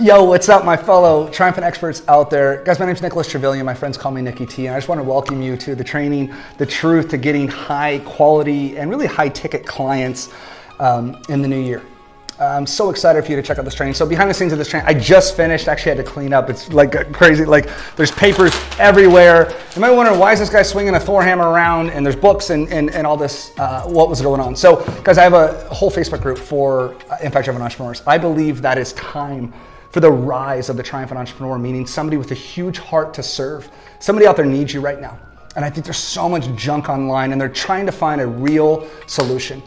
Yo, what's up, my fellow Triumphant experts out there? Guys, my name's Nicholas Trevelyan. My friends call me Nicky T, and I just want to welcome you to the training, the truth to getting high quality and really high ticket clients in the new year. I'm so excited for you to check out this training. So behind the scenes of this training, I just finished, actually had to clean up. It's like crazy, like there's papers everywhere. You might wonder, why is this guy swinging a Thor hammer around and there's books and all this, what was going on? So guys, I have a whole Facebook group for impact-driven entrepreneurs. I believe that it's time for the rise of the triumphant entrepreneur, meaning somebody with a huge heart to serve. Somebody out there needs you right now. And I think there's so much junk online and they're trying to find a real solution.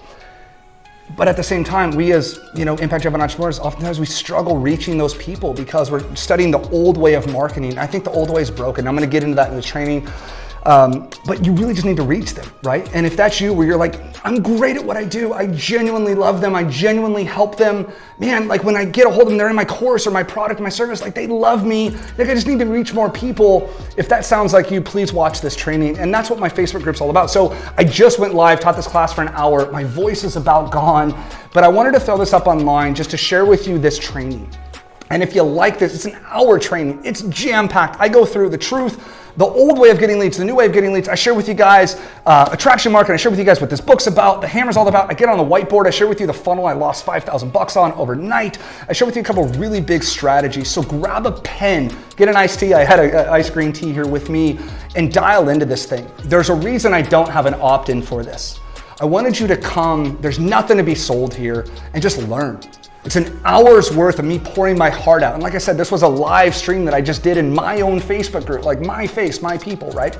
But at the same time, we as impact-driven entrepreneurs, oftentimes we struggle reaching those people because we're studying the old way of marketing. I think the old way is broken. I'm gonna get into that in the training. But you really just need to reach them, right? And if that's you, where you're like, I'm great at what I do, I genuinely love them, I genuinely help them, man, like when I get a hold of them, they're in my course or my product, my service, like they love me, like I just need to reach more people. If that sounds like you, please watch this training. And that's what my Facebook group's all about. So I just went live, taught this class for an hour. My voice is about gone, but I wanted to throw this up online just to share with you this training. And if you like this, it's an hour training. It's jam-packed. I go through the truth, the old way of getting leads, the new way of getting leads. I share with you guys attraction marketing. I share with you guys what this book's about, the hammer's all about. I get on the whiteboard. I share with you the funnel I lost $5,000 on overnight. I share with you a couple of really big strategies. So grab a pen, get an iced tea. I had an ice green tea here with me and dial into this thing. There's a reason I don't have an opt-in for this. I wanted you to come. There's nothing to be sold here and just learn. It's an hour's worth of me pouring my heart out. And like I said, this was a live stream that I just did in my own Facebook group, like my face, my people, right?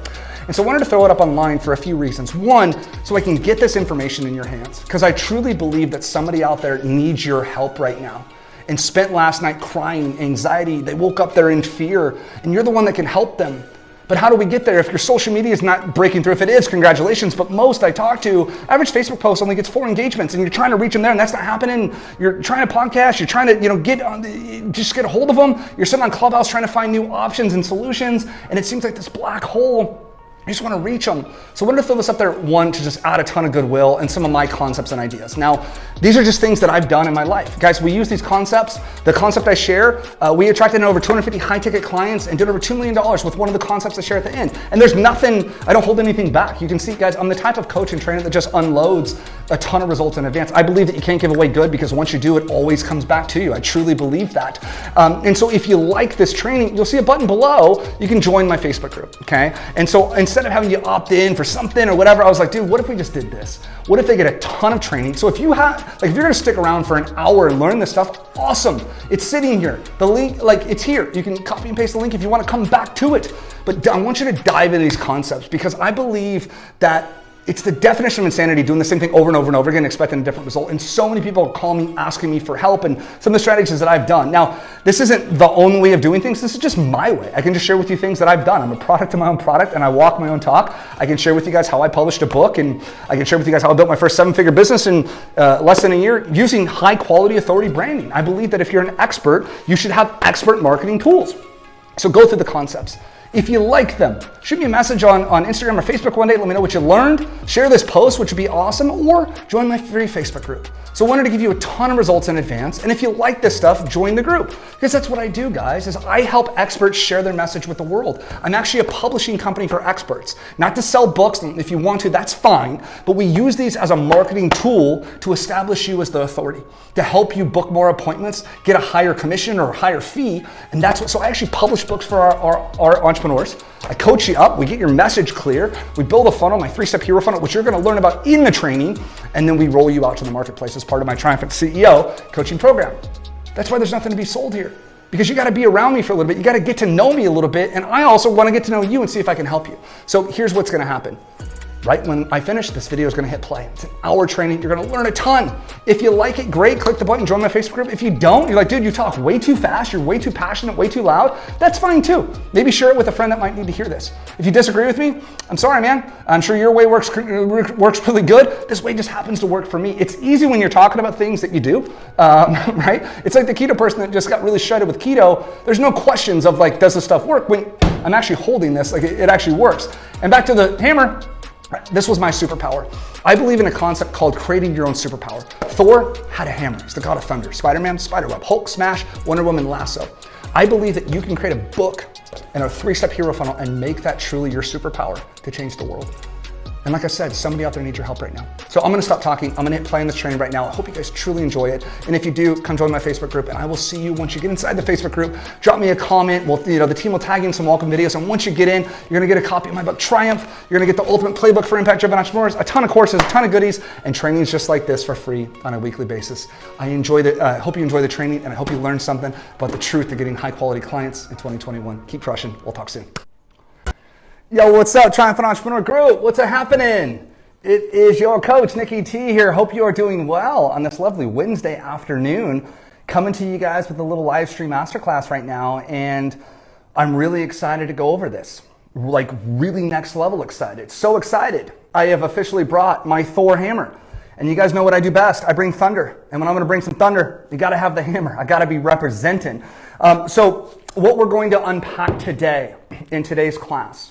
And so I wanted to throw it up online for a few reasons. One, so I can get this information in your hands, because I truly believe that somebody out there needs your help right now and spent last night crying, anxiety. They woke up there in fear, and you're the one that can help them. But how do we get there? If your social media is not breaking through, if it is, congratulations. But most I talk to, average Facebook post only gets 4 engagements, and you're trying to reach them there, and that's not happening. You're trying to podcast, you're trying to, just get a hold of them. You're sitting on Clubhouse trying to find new options and solutions, and it seems like this black hole. I just want to reach them. So I wanted to throw this up there, one, to just add a ton of goodwill and some of my concepts and ideas. Now, these are just things that I've done in my life. Guys, we use these concepts. The concept I share, we attracted over 250 high-ticket clients and did over $2 million with one of the concepts I share at the end. And there's nothing, I don't hold anything back. You can see, guys, I'm the type of coach and trainer that just unloads a ton of results in advance. I believe that you can't give away good because once you do, it always comes back to you. I truly believe that. And so if you like this training, you'll see a button below. You can join my Facebook group, okay? And so instead of having you opt in for something or whatever, I was like, dude, what if we just did this? What if they get a ton of training? So if you have, like, if you're gonna stick around for an hour and learn this stuff, awesome. It's sitting here. The link, like, it's here. You can copy and paste the link if you wanna come back to it. But I want you to dive into these concepts because I believe that it's the definition of insanity, doing the same thing over and over and over again, expecting a different result. And so many people call me, asking me for help and some of the strategies that I've done. Now, this isn't the only way of doing things. This is just my way. I can just share with you things that I've done. I'm a product of my own product and I walk my own talk. I can share with you guys how I published a book, and I can share with you guys how I built my first 7-figure business in less than a year using high quality authority branding. I believe that if you're an expert, you should have expert marketing tools. So go through the concepts. If you like them, shoot me a message on Instagram or Facebook one day. Let me know what you learned. Share this post, which would be awesome, or join my free Facebook group. So I wanted to give you a ton of results in advance. And if you like this stuff, join the group. Because that's what I do, guys, is I help experts share their message with the world. I'm actually a publishing company for experts. Not to sell books. If you want to, that's fine. But we use these as a marketing tool to establish you as the authority, to help you book more appointments, get a higher commission or a higher fee. And that's what, so I actually publish books for our entrepreneurs. I coach you up, we get your message clear, we build a funnel, my 3-step hero funnel, which you're gonna learn about in the training, and then we roll you out to the marketplace as part of my Triumphant CEO coaching program. That's why there's nothing to be sold here. Because you gotta be around me for a little bit, you gotta get to know me a little bit, and I also wanna get to know you and see if I can help you. So here's what's gonna happen. Right when I finish, this video is gonna hit play. It's an hour training, you're gonna learn a ton. If you like it, great, click the button, join my Facebook group. If you don't, you're like, dude, you talk way too fast, you're way too passionate, way too loud, that's fine too. Maybe share it with a friend that might need to hear this. If you disagree with me, I'm sorry, man. I'm sure your way works really good. This way just happens to work for me. It's easy when you're talking about things that you do, right? It's like the keto person that just got really shredded with keto. There's no questions of like, does this stuff work? When I'm actually holding this, like it actually works. And back to the hammer, This was my superpower. I believe in a concept called creating your own superpower. Thor had a hammer. He's the god of thunder. Spider-Man, spiderweb. Hulk, smash. Wonder Woman, lasso. I believe that you can create a book and a 3-step hero funnel and make that truly your superpower to change the world. And like I said, somebody out there needs your help right now. So I'm gonna stop talking. I'm gonna hit play on this training right now. I hope you guys truly enjoy it. And if you do, come join my Facebook group, and I will see you once you get inside the Facebook group. Drop me a comment. The team will tag you in some welcome videos. And once you get in, you're gonna get a copy of my book, Triumph. You're gonna get the ultimate playbook for impact-driven entrepreneurs, a ton of courses, a ton of goodies, and trainings just like this for free on a weekly basis. I hope you enjoy the training, and I hope you learn something about the truth to getting high-quality clients in 2021. Keep crushing. We'll talk soon. Yo, what's up, Triumphant Entrepreneur Group? What's happening? It is your coach, Nicky T here. Hope you are doing well on this lovely Wednesday afternoon. Coming to you guys with a little live stream masterclass right now. And I'm really excited to go over this. Like really next level excited. So excited. I have officially brought my Thor hammer. And you guys know what I do best. I bring thunder. And when I'm going to bring some thunder, you got to have the hammer. I got to be representing. So what we're going to unpack today in today's class,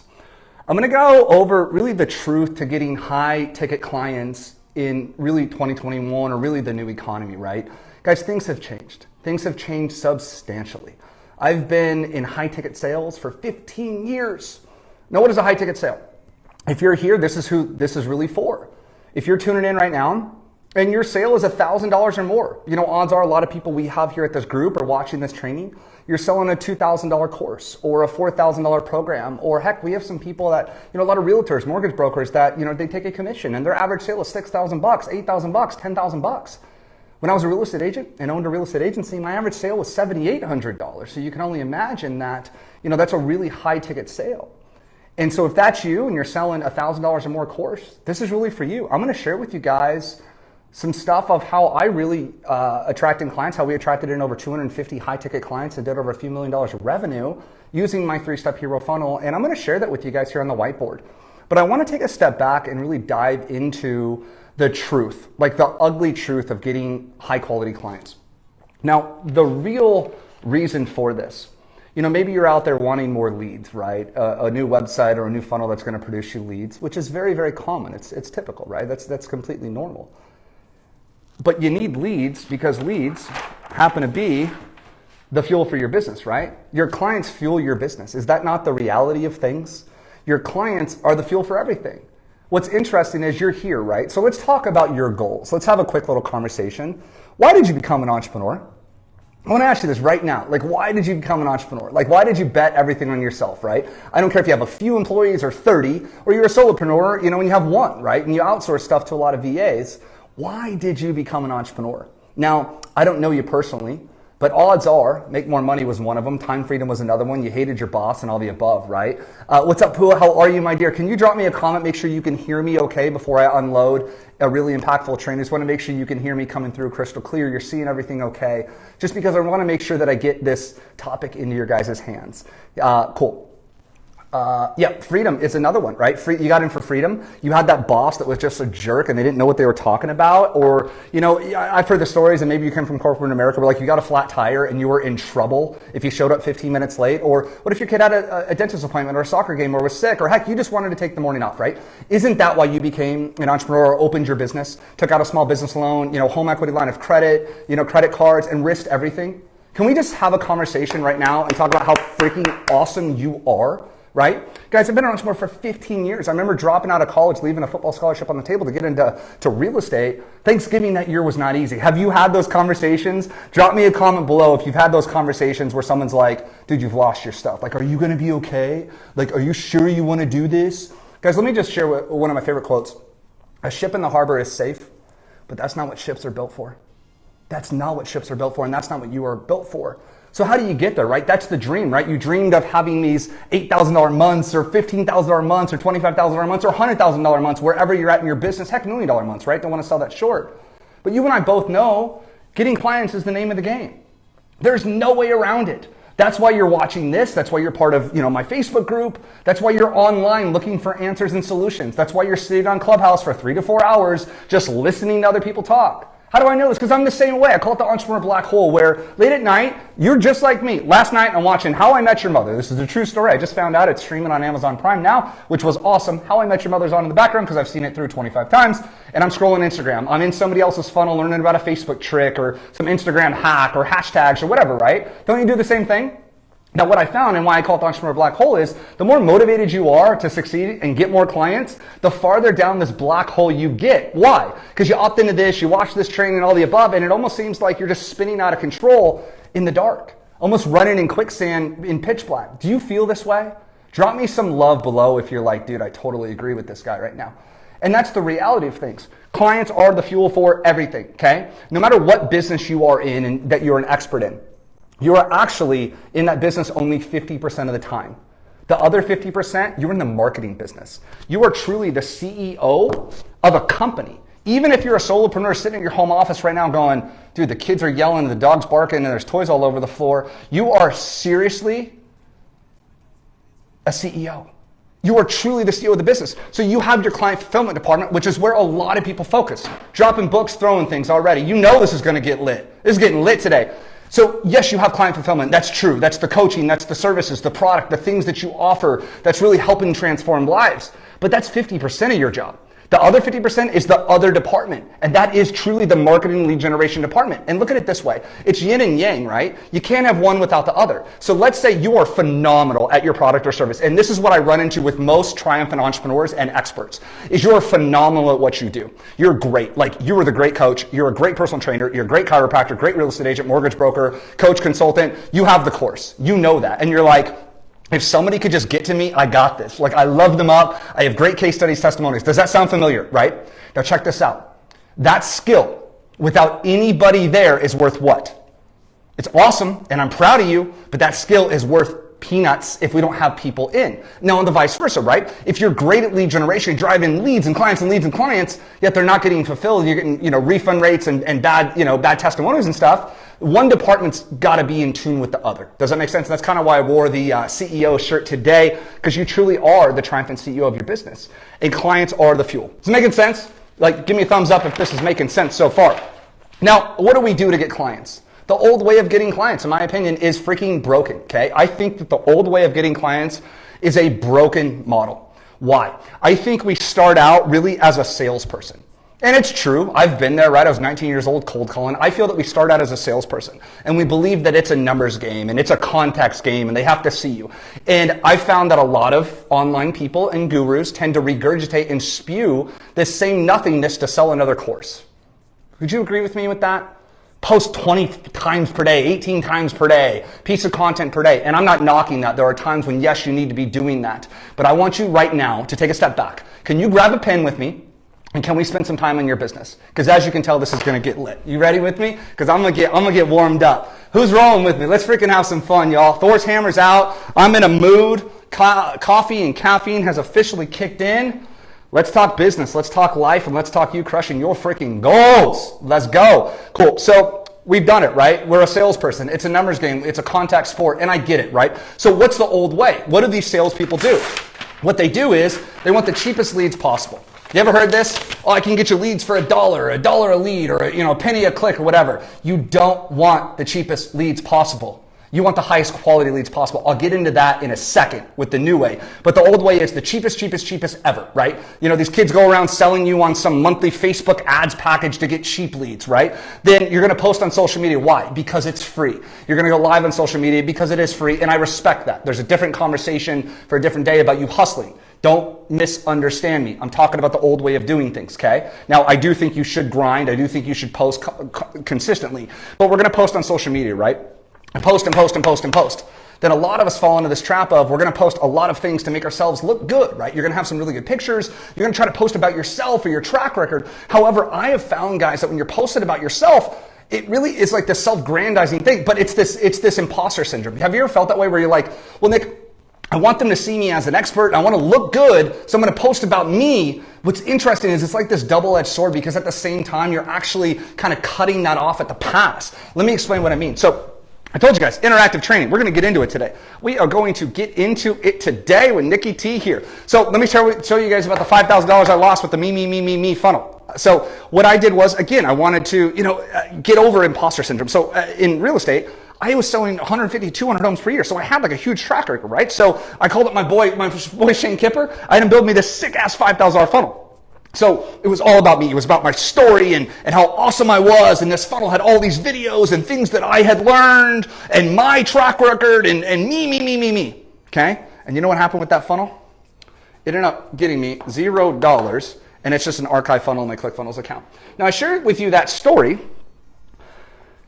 I'm going to go over really the truth to getting high ticket clients in really 2021 or really the new economy, right? Guys, things have changed. Things have changed substantially. I've been in high ticket sales for 15 years. Now, what is a high ticket sale? If you're here, this is who this is really for. If you're tuning in right now and your sale is $1,000 or more, odds are a lot of people we have here at this group are watching this training. You're selling a $2,000 course or a $4,000 program, or heck, we have some people that, a lot of realtors, mortgage brokers that, they take a commission and their average sale is $6,000, $8,000, $10,000. When I was a real estate agent and owned a real estate agency, my average sale was $7,800. So you can only imagine that, that's a really high ticket sale. And so if that's you and you're selling $1,000 or more course, this is really for you. I'm going to share with you guys some stuff of how I really attracted clients, how we attracted in over 250 high ticket clients and did over a few $1 million of revenue using my 3-step hero funnel. And I'm going to share that with you guys here on the whiteboard. But I want to take a step back and really dive into the truth, like the ugly truth of getting high quality clients. Now, the real reason for this, maybe you're out there wanting more leads, right? A new website or a new funnel that's going to produce you leads, which is very, very common. It's typical, right? That's completely normal. But you need leads because leads happen to be the fuel for your business, right? Your clients fuel your business. Is that not the reality of things? Your clients are the fuel for everything. What's interesting is you're here, right? So let's talk about your goals. Let's have a quick little conversation. Why did you become an entrepreneur? I want to ask you this right now. Why did you become an entrepreneur? Why did you bet everything on yourself, right? I don't care if you have a few employees or 30, or you're a solopreneur, and you have one, right? And you outsource stuff to a lot of VAs. Why did you become an entrepreneur? Now, I don't know you personally, but odds are make more money was one of them. Time freedom was another one. You hated your boss and all the above, right? What's up, Pua? How are you, my dear? Can you drop me a comment? Make sure you can hear me okay before I unload a really impactful training. Just want to make sure you can hear me coming through crystal clear. You're seeing everything okay. Just because I want to make sure that I get this topic into your guys' hands. Cool. Freedom is another one, right? You got in for freedom. You had that boss that was just a jerk and they didn't know what they were talking about. Or, I've heard the stories, and maybe you come from corporate America where you got a flat tire and you were in trouble if you showed up 15 minutes late. Or what if your kid had a dentist appointment or a soccer game or was sick, or heck, you just wanted to take the morning off, right? Isn't that why you became an entrepreneur or opened your business, took out a small business loan, home equity line of credit, credit cards, and risked everything? Can we just have a conversation right now and talk about how freaking awesome you are? Right? Guys, I've been an entrepreneur for 15 years. I remember dropping out of college, leaving a football scholarship on the table to get into real estate. Thanksgiving that year was not easy. Have you had those conversations? Drop me a comment below if you've had those conversations where someone's like, dude, you've lost your stuff. Are you going to be okay? Are you sure you want to do this? Guys, let me just share one of my favorite quotes. A ship in the harbor is safe, but that's not what ships are built for. That's not what ships are built for, and that's not what you are built for. So how do you get there, right? That's the dream, right? You dreamed of having these $8,000 months or $15,000 months or $25,000 months or $100,000 months, wherever you're at in your business, heck, $1 million months, right? Don't want to sell that short. But you and I both know getting clients is the name of the game. There's no way around it. That's why you're watching this. That's why you're part of, my Facebook group. That's why you're online looking for answers and solutions. That's why you're sitting on Clubhouse for 3 to 4 hours just listening to other people talk. How do I know this? Because I'm the same way. I call it the entrepreneur black hole, where late at night, you're just like me. Last night, I'm watching How I Met Your Mother. This is a true story. I just found out it's streaming on Amazon Prime now, which was awesome. How I Met Your Mother's on in the background because I've seen it through 25 times. And I'm scrolling Instagram. I'm in somebody else's funnel learning about a Facebook trick or some Instagram hack or hashtags or whatever, right? Don't you do the same thing? Now, what I found and why I call it the entrepreneur black hole is the more motivated you are to succeed and get more clients, the farther down this black hole you get. Why? Because you opt into this, you watch this training and all the above, and it almost seems like you're just spinning out of control in the dark, almost running in quicksand in pitch black. Do you feel this way? Drop me some love below if you're like, dude, I totally agree with this guy right now. And that's the reality of things. Clients are the fuel for everything, okay? No matter what business you are in and that you're an expert in, you are actually in that business only 50% of the time. The other 50%, you're in the marketing business. You are truly the CEO of a company. Even if you're a solopreneur sitting in your home office right now going, dude, the kids are yelling, the dog's barking, and there's toys all over the floor, you are seriously a CEO. You are truly the CEO of the business. So you have your client fulfillment department, which is where a lot of people focus. Dropping books, throwing things already. You know this is going to get lit. This is getting lit today. So yes, you have client fulfillment. That's true. That's the coaching. That's the services, the product, the things that you offer that's really helping transform lives. But that's 50% of your job. The other 50% is the other department. And that is truly the marketing lead generation department. And look at it this way. It's yin and yang, right? You can't have one without the other. So let's say you are phenomenal at your product or service. And this is what I run into with most triumphant entrepreneurs and experts, is you're phenomenal at what you do. You're great. Like, you are the great coach. You're a great personal trainer. You're a great chiropractor, great real estate agent, mortgage broker, coach, consultant. You have the course. You know that. And you're like, if somebody could just get to me, I got this. Like, I love them up. I have great case studies, testimonies. Does that sound familiar, right? Now check this out. That skill without anybody there is worth what? It's awesome, and I'm proud of you, but that skill is worth peanuts if we don't have people in. Now, on the vice versa, right? If you're great at lead generation, driving leads and clients and leads and clients, yet they're not getting fulfilled, you're getting, refund rates and bad, bad testimonials and stuff. One department's got to be in tune with the other. Does that make sense? That's kind of why I wore the CEO shirt today, because you truly are the triumphant CEO of your business, and clients are the fuel. Is it making sense? Like, give me a thumbs up if this is making sense so far. Now, what do we do to get clients? The old way of getting clients, in my opinion, is freaking broken, okay? I think that the old way of getting clients is a broken model. Why? I think we start out really as a salesperson. And it's true. I've been there, right? I was 19 years old, cold calling. I feel that we start out as a salesperson, and we believe that it's a numbers game and it's a contacts game and they have to see you. And I found that a lot of online people and gurus tend to regurgitate and spew this same nothingness to sell another course. Would you agree with me with that? Post 20 times per day, 18 times per day, piece of content per day. And I'm not knocking that. There are times when, yes, you need to be doing that. But I want you right now to take a step back. Can you grab a pen with me? And can we spend some time on your business? Because as you can tell, this is going to get lit. You ready with me? Because I'm gonna get warmed up. Who's rolling with me? Let's freaking have some fun, y'all. Thor's hammer's out. I'm in a mood. Coffee and caffeine has officially kicked in. Let's talk business. Let's talk life, and let's talk you crushing your freaking goals. Let's go. Cool. So we've done it, right? We're a salesperson. It's a numbers game. It's a contact sport, and I get it, right? So what's the old way? What do these salespeople do? What they do is they want the cheapest leads possible. You ever heard this? Oh, I can get you leads for $1 a lead, or a penny a click, or whatever. You don't want the cheapest leads possible. You want the highest quality leads possible. I'll get into that in a second with the new way. But the old way is the cheapest ever, right? These kids go around selling you on some monthly Facebook ads package to get cheap leads, right? Then you're going to post on social media. Why? Because it's free. You're going to go live on social media because it is free, and I respect that. There's a different conversation for a different day about you hustling. Don't misunderstand me. I'm talking about the old way of doing things, okay? Now, I do think you should grind. I do think you should post consistently. But we're going to post on social media, right? And post. Then a lot of us fall into this trap of we're going to post a lot of things to make ourselves look good, right? You're going to have some really good pictures. You're going to try to post about yourself or your track record. However, I have found, guys, that when you're posting about yourself, it really is like this self-grandizing thing, but it's this imposter syndrome. Have you ever felt that way where you're like, well, Nick, I want them to see me as an expert. I want to look good, so I'm going to post about me. What's interesting is it's like this double-edged sword, because at the same time, you're actually kind of cutting that off at the pass. Let me explain what I mean. So I told you guys, interactive training. We're going to get into it today. We are going to get into it today with Nikki T here. So let me show you guys about the $5,000 I lost with the me funnel. So what I did was, again, I wanted to, get over imposter syndrome. So in real estate, I was selling 150, 200 homes per year. So I had like a huge track record, right? So I called up my boy Shane Kipper. I had him build me this sick ass $5,000 funnel. So it was all about me. It was about my story and how awesome I was. And this funnel had all these videos and things that I had learned and my track record and me. Okay? And you know what happened with that funnel? It ended up getting me $0, and it's just an archive funnel in my ClickFunnels account. Now I shared with you that story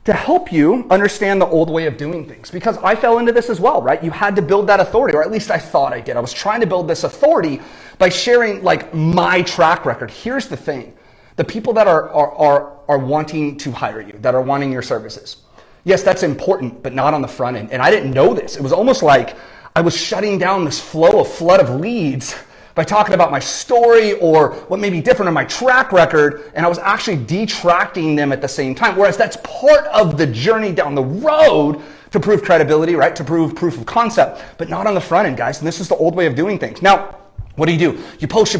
to help you understand the old way of doing things, because I fell into this as well, right? You had to build that authority, or at least I thought I did. I was trying to build this authority by sharing like my track record. Here's the thing. The people that are wanting to hire you, that are wanting your services. Yes, that's important, but not on the front end. And I didn't know this. It was almost like I was shutting down this flood of leads by talking about my story or what may be different in my track record, and I was actually detracting them at the same time. Whereas that's part of the journey down the road to prove credibility, right? To prove proof of concept, but not on the front end, guys. And this is the old way of doing things. Now, what do? You post,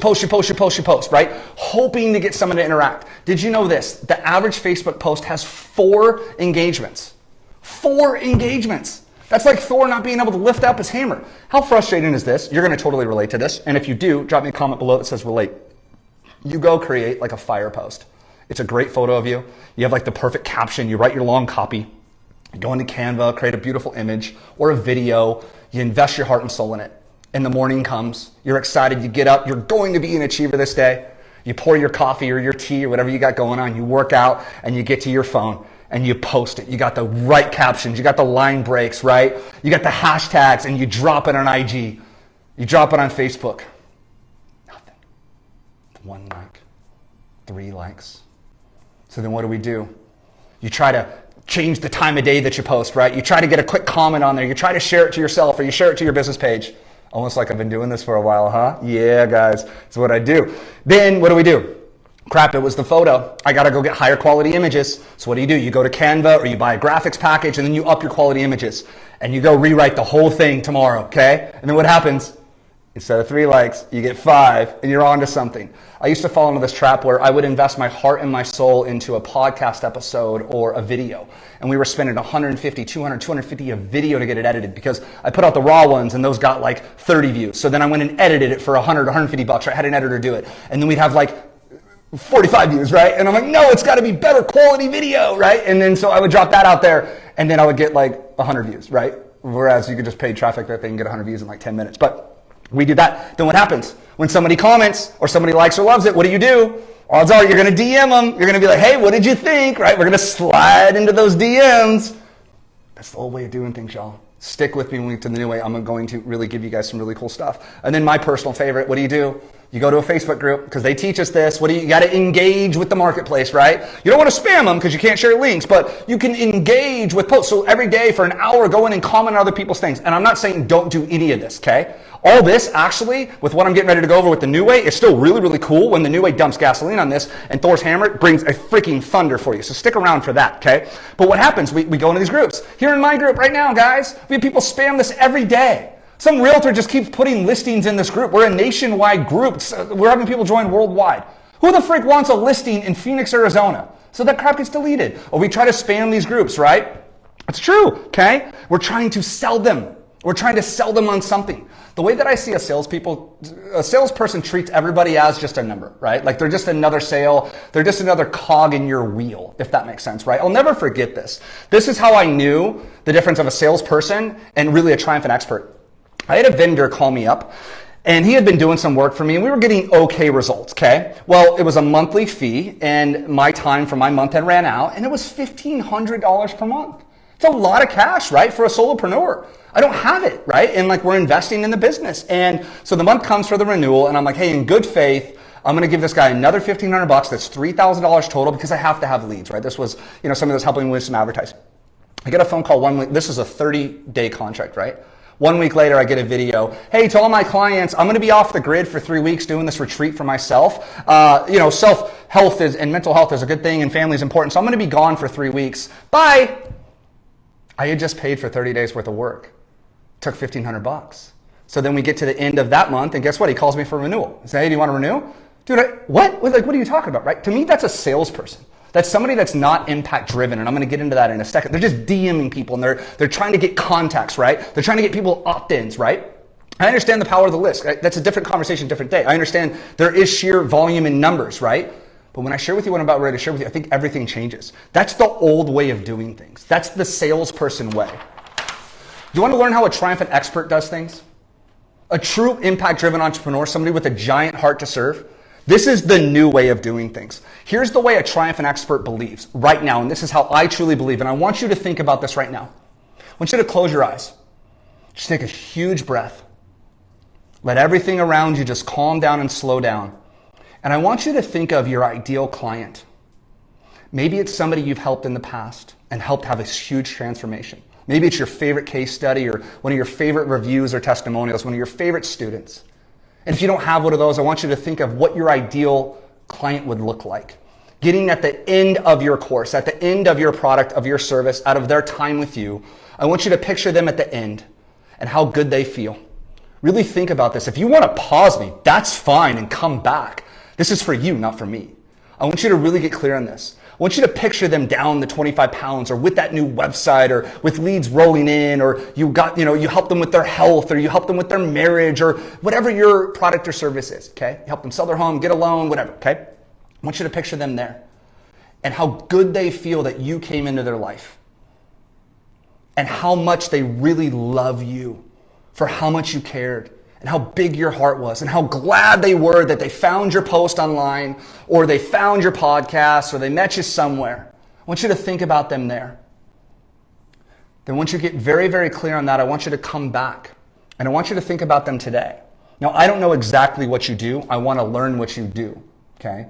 right? Hoping to get someone to interact. Did you know this? The average Facebook post has 4 engagements. 4 engagements. That's like Thor not being able to lift up his hammer. How frustrating is this? You're going to totally relate to this. And if you do, drop me a comment below that says relate. You go create like a fire post. It's a great photo of you. You have like the perfect caption. You write your long copy. You go into Canva, create a beautiful image or a video. You invest your heart and soul in it. And the morning comes. You're excited. You get up. You're going to be an achiever this day. You pour your coffee or your tea or whatever you got going on. You work out and you get to your phone. And you post it. You got the right captions. You got the line breaks, right? You got the hashtags, and you drop it on IG. You drop it on Facebook. Nothing. 1 like, 3 likes. So then what do? You try to change the time of day that you post, right? You try to get a quick comment on there. You try to share it to yourself, or you share it to your business page. Almost like I've been doing this for a while, huh? Yeah, guys. That's what I do. Then what do? Crap, it was the photo. I gotta go get higher quality images. So what do? You go to Canva or you buy a graphics package and then you up your quality images. And you go rewrite the whole thing tomorrow, okay? And then what happens? Instead of 3 likes, you get 5 and you're on to something. I used to fall into this trap where I would invest my heart and my soul into a podcast episode or a video. And we were spending 150, 200, 250 a video to get it edited because I put out the raw ones and those got like 30 views. So then I went and edited it for 100, 150 bucks. I had an editor do it. And then we'd have like 45 views, right? And I'm like, no, it's got to be better quality video, right? And then so I would drop that out there and then I would get like 100 views, right? Whereas you could just pay traffic that thing and get 100 views in like 10 minutes. But we did that. Then what happens? When somebody comments or somebody likes or loves it, what do? Odds are you're going to DM them. You're going to be like, hey, what did you think, right? We're going to slide into those DMs. That's the old way of doing things, y'all. Stick with me when we get to the new way. I'm going to really give you guys some really cool stuff. And then my personal favorite, what do? You go to a Facebook group because they teach us this. You got to engage with the marketplace, right? You don't want to spam them because you can't share links, but you can engage with posts. So every day for an hour, go in and comment on other people's things. And I'm not saying don't do any of this, okay? All this actually, with what I'm getting ready to go over with the new way, is still really, really cool when the new way dumps gasoline on this and Thor's hammer brings a freaking thunder for you. So stick around for that, okay? But what happens? We go into these groups. Here in my group right now, guys, we have people spam this every day. Some realtor just keeps putting listings in this group. We're a nationwide group. We're having people join worldwide. Who the frick wants a listing in Phoenix, Arizona? So that crap gets deleted. Or we try to spam these groups, right? It's true, okay? We're trying to sell them. We're trying to sell them on something. The way that I see a salesperson treats everybody as just a number, right? Like they're just another sale. They're just another cog in your wheel, if that makes sense, right? I'll never forget this. This is how I knew the difference of a salesperson and really a triumphant expert. I had a vendor call me up and he had been doing some work for me and we were getting okay results, okay? Well, it was a monthly fee and my time for my month had ran out and it was $1,500 per month. It's a lot of cash, right? For a solopreneur. I don't have it, right? And like we're investing in the business. And so the month comes for the renewal and I'm like, hey, in good faith, I'm going to give this guy another $1,500. That's $3,000 total because I have to have leads, right? This was, somebody that's helping me with some advertising. I get a phone call 1 week. This is a 30-day contract, right? 1 week later, I get a video. Hey, to all my clients, I'm going to be off the grid for 3 weeks doing this retreat for myself. Self-health and mental health is a good thing and family is important. So I'm going to be gone for 3 weeks. Bye. I had just paid for 30 days worth of work. Took $1,500. So then we get to the end of that month, and guess what? He calls me for renewal. He says, hey, do you want to renew? Dude, what? Like, what are you talking about, right? To me, that's a salesperson. That's somebody that's not impact driven, and I'm going to get into that in a second. They're just DMing people, and they're trying to get contacts, right? They're trying to get people opt-ins, right? I understand the power of the list, right? That's a different conversation, different day. I understand there is sheer volume in numbers, right? But when I share with you what I'm about ready to share with you, I think everything changes. That's the old way of doing things. That's the salesperson way. Do you want to learn how a triumphant expert does things? A true impact-driven entrepreneur, somebody with a giant heart to serve. This is the new way of doing things. Here's the way a triumphant expert believes right now, and this is how I truly believe, and I want you to think about this right now. I want you to close your eyes. Just take a huge breath. Let everything around you just calm down and slow down. And I want you to think of your ideal client. Maybe it's somebody you've helped in the past and helped have a huge transformation. Maybe it's your favorite case study or one of your favorite reviews or testimonials, one of your favorite students. And if you don't have one of those, I want you to think of what your ideal client would look like. Getting at the end of your course, at the end of your product, of your service, out of their time with you, I want you to picture them at the end and how good they feel. Really think about this. If you want to pause me, that's fine and come back. This is for you, not for me. I want you to really get clear on this. I want you to picture them down the 25 pounds or with that new website or with leads rolling in, or you help them with their health, or you help them with their marriage, or whatever your product or service is, okay? You help them sell their home, get a loan, whatever, okay? I want you to picture them there and how good they feel that you came into their life and how much they really love you for how much you cared and how big your heart was and how glad they were that they found your post online or they found your podcast or they met you somewhere. I want you to think about them there. Then once you get very, very clear on that, I want you to come back and I want you to think about them today. Now, I don't know exactly what you do. I want to learn what you do, okay?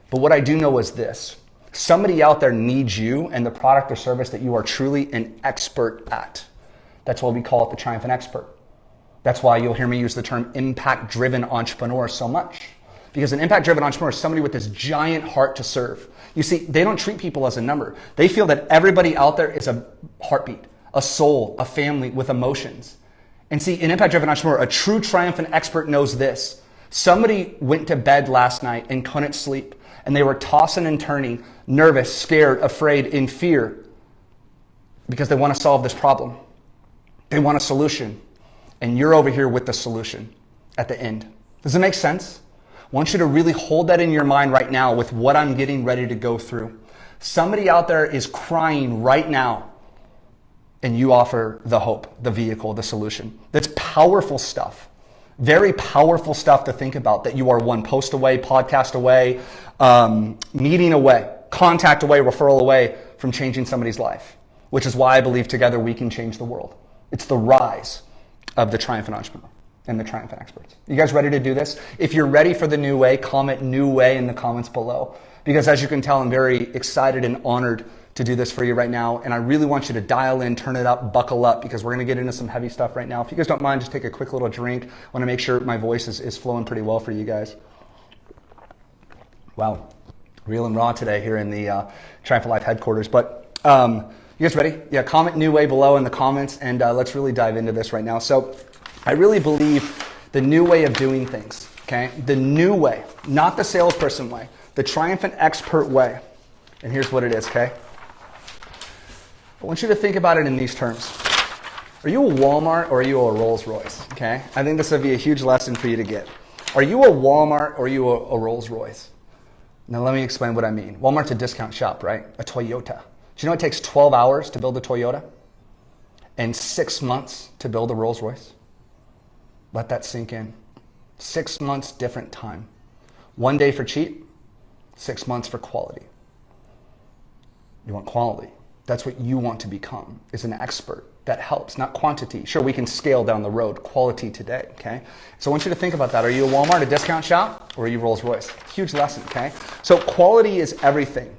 But what I do know is this. Somebody out there needs you and the product or service that you are truly an expert at. That's why we call it the triumphant expert. That's why you'll hear me use the term impact-driven entrepreneur so much. Because an impact-driven entrepreneur is somebody with this giant heart to serve. You see, they don't treat people as a number. They feel that everybody out there is a heartbeat, a soul, a family with emotions. And see, an impact-driven entrepreneur, a true triumphant expert knows this. Somebody went to bed last night and couldn't sleep. And they were tossing and turning, nervous, scared, afraid, in fear. Because they want to solve this problem. They want a solution. And you're over here with the solution at the end. Does it make sense? I want you to really hold that in your mind right now with what I'm getting ready to go through. Somebody out there is crying right now, and you offer the hope, the vehicle, the solution. That's powerful stuff. Very powerful stuff to think about, that you are one post away, podcast away, meeting away, contact away, referral away from changing somebody's life, which is why I believe together we can change the world. It's the rise of the triumphant entrepreneur and the triumphant experts. You guys ready to do this? If you're ready for the new way, comment new way in the comments below. Because as you can tell, I'm very excited and honored to do this for you right now. And I really want you to dial in, turn it up, buckle up, because we're going to get into some heavy stuff right now. If you guys don't mind, just take a quick little drink. I want to make sure my voice is flowing pretty well for you guys. Wow. Real and raw today here in the Triumphant Life headquarters. But you guys ready? Yeah, comment new way below in the comments, and let's really dive into this right now. So I really believe the new way of doing things, okay? The new way, not the salesperson way, the triumphant expert way. And here's what it is, okay? I want you to think about it in these terms. Are you a Walmart or are you a Rolls Royce, okay? I think this would be a huge lesson for you to get. Are you a Walmart or are you a Rolls Royce? Now let me explain what I mean. Walmart's a discount shop, right? A Toyota. Do you know it takes 12 hours to build a Toyota and 6 months to build a Rolls Royce? Let that sink in. 6 months different time. 1 day for cheap, 6 months for quality. You want quality. That's what you want to become, is an expert. That helps, not quantity. Sure, we can scale down the road, quality today, okay? So I want you to think about that. Are you a Walmart, a discount shop, or are you Rolls Royce? Huge lesson, okay? So quality is everything.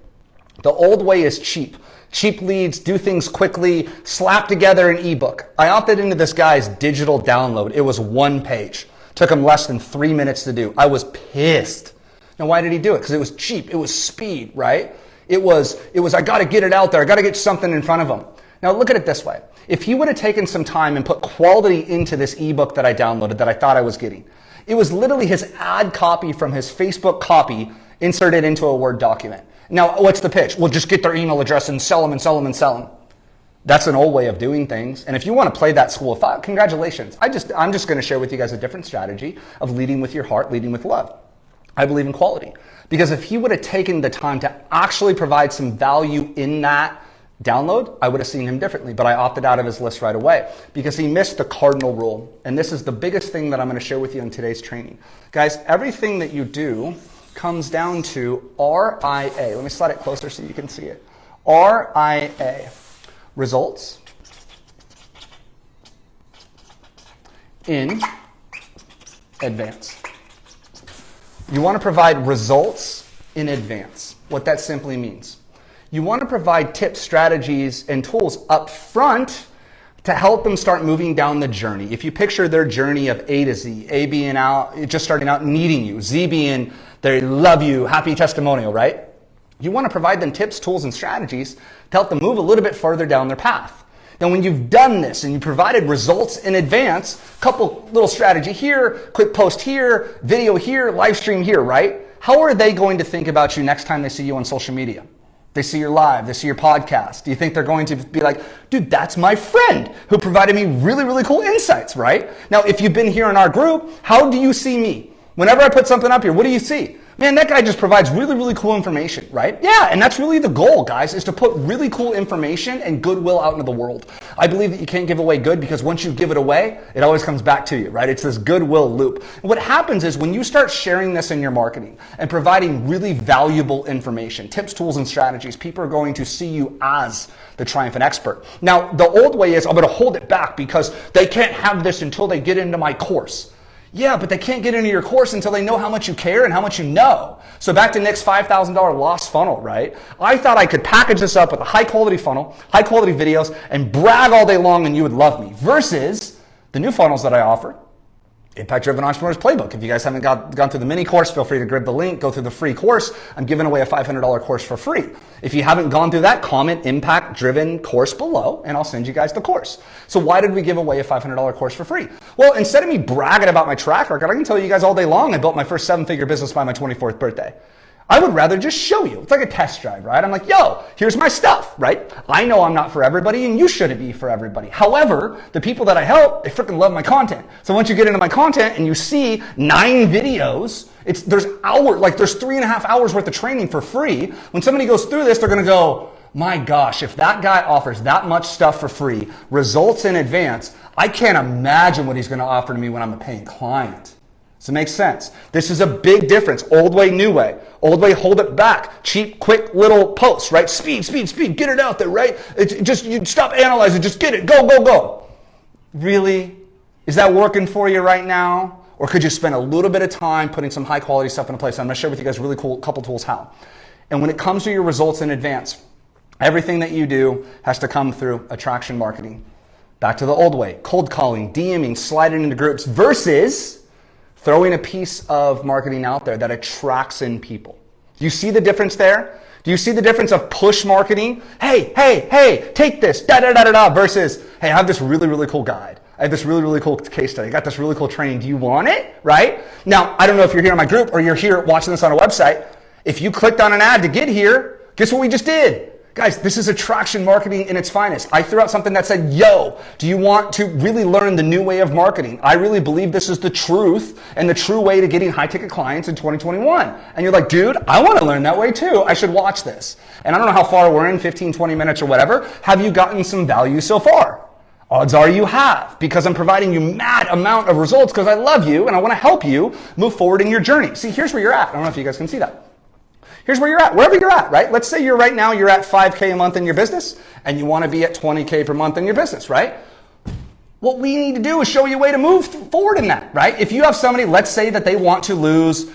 The old way is cheap. Cheap leads, do things quickly, slap together an ebook. I opted into this guy's digital download. It was 1 page. Took him less than 3 minutes to do. I was pissed. Now, why did he do it? Because it was cheap. It was speed, right? It was I got to get it out there. I got to get something in front of him. Now look at it this way. If he would have taken some time and put quality into this ebook that I downloaded that I thought I was getting, it was literally his ad copy from his Facebook copy inserted into a Word document. Now, what's the pitch? Well, just get their email address and sell them and sell them and sell them. That's an old way of doing things. And if you want to play that school of thought, congratulations. I'm just going to share with you guys a different strategy of leading with your heart, leading with love. I believe in quality. Because if he would have taken the time to actually provide some value in that download, I would have seen him differently. But I opted out of his list right away because he missed the cardinal rule. And this is the biggest thing that I'm going to share with you in today's training. Guys, everything that you do comes down to RIA. Let me slide it closer so you can see it. RIA. Results in advance. You want to provide results in advance. What that simply means. You want to provide tips, strategies, and tools up front to help them start moving down the journey. If you picture their journey of A to Z, A being out, just starting out needing you, Z being they love you, happy testimonial, right? You want to provide them tips, tools, and strategies to help them move a little bit further down their path. Now, when you've done this and you provided results in advance, couple little strategy here, quick post here, video here, live stream here, right? How are they going to think about you next time they see you on social media? They see your live, they see your podcast. Do you think they're going to be like, dude, that's my friend who provided me really, really cool insights, right? Now, if you've been here in our group, how do you see me? Whenever I put something up here, what do you see? Man, that guy just provides really, really cool information, right? Yeah, and that's really the goal, guys, is to put really cool information and goodwill out into the world. I believe that you can't give away good because once you give it away, it always comes back to you, right? It's this goodwill loop. And what happens is when you start sharing this in your marketing and providing really valuable information, tips, tools, and strategies, people are going to see you as the triumphant expert. Now, the old way is I'm going to hold it back because they can't have this until they get into my course. Yeah, but they can't get into your course until they know how much you care and how much you know. So back to Nick's $5,000 lost funnel, right? I thought I could package this up with a high quality funnel, high quality videos, and brag all day long and you would love me. Versus the new funnels that I offer. Impact Driven Entrepreneurs Playbook. If you guys haven't gone through the mini course, feel free to grab the link, go through the free course. I'm giving away a $500 course for free. If you haven't gone through that, comment Impact Driven course below and I'll send you guys the course. So why did we give away a $500 course for free? Well, instead of me bragging about my track record, I can tell you guys all day long I built my first 7-figure business by my 24th birthday. I would rather just show you. It's like a test drive, right? I'm like, yo, here's my stuff, right? I know I'm not for everybody and you shouldn't be for everybody. However, the people that I help, they freaking love my content. So once you get into my content and you see 9 videos, there's 3.5 hours worth of training for free. When somebody goes through this, they're going to go, my gosh, if that guy offers that much stuff for free, results in advance, I can't imagine what he's going to offer to me when I'm a paying client. Does it make sense? This is a big difference. Old way, new way. Old way, hold it back. Cheap, quick little posts, right? Speed, speed, speed. Get it out there, right? You stop analyzing. Just get it. Go, go, go. Really? Is that working for you right now? Or could you spend a little bit of time putting some high quality stuff into place? I'm going to share with you guys really cool couple tools how. And when it comes to your results in advance, everything that you do has to come through attraction marketing. Back to the old way. Cold calling, DMing, sliding into groups versus throwing a piece of marketing out there that attracts in people. Do you see the difference there? Do you see the difference of push marketing? Hey, hey, hey, take this, da-da-da-da-da, versus, hey, I have this really, really cool guide. I have this really, really cool case study. I got this really cool training. Do you want it? Right? Now, I don't know if you're here in my group or you're here watching this on a website. If you clicked on an ad to get here, guess what we just did? Guys, this is attraction marketing in its finest. I threw out something that said, yo, do you want to really learn the new way of marketing? I really believe this is the truth and the true way to getting high ticket clients in 2021. And you're like, dude, I want to learn that way too. I should watch this. And I don't know how far we're in, 15, 20 minutes or whatever. Have you gotten some value so far? Odds are you have, because I'm providing you mad amount of results because I love you and I want to help you move forward in your journey. See, here's where you're at. I don't know if you guys can see that. Here's where you're at, wherever you're at, right? Let's say you're at $5K a month in your business and you want to be at $20K per month in your business, right? What we need to do is show you a way to move forward in that, right? If you have somebody, let's say that they want to lose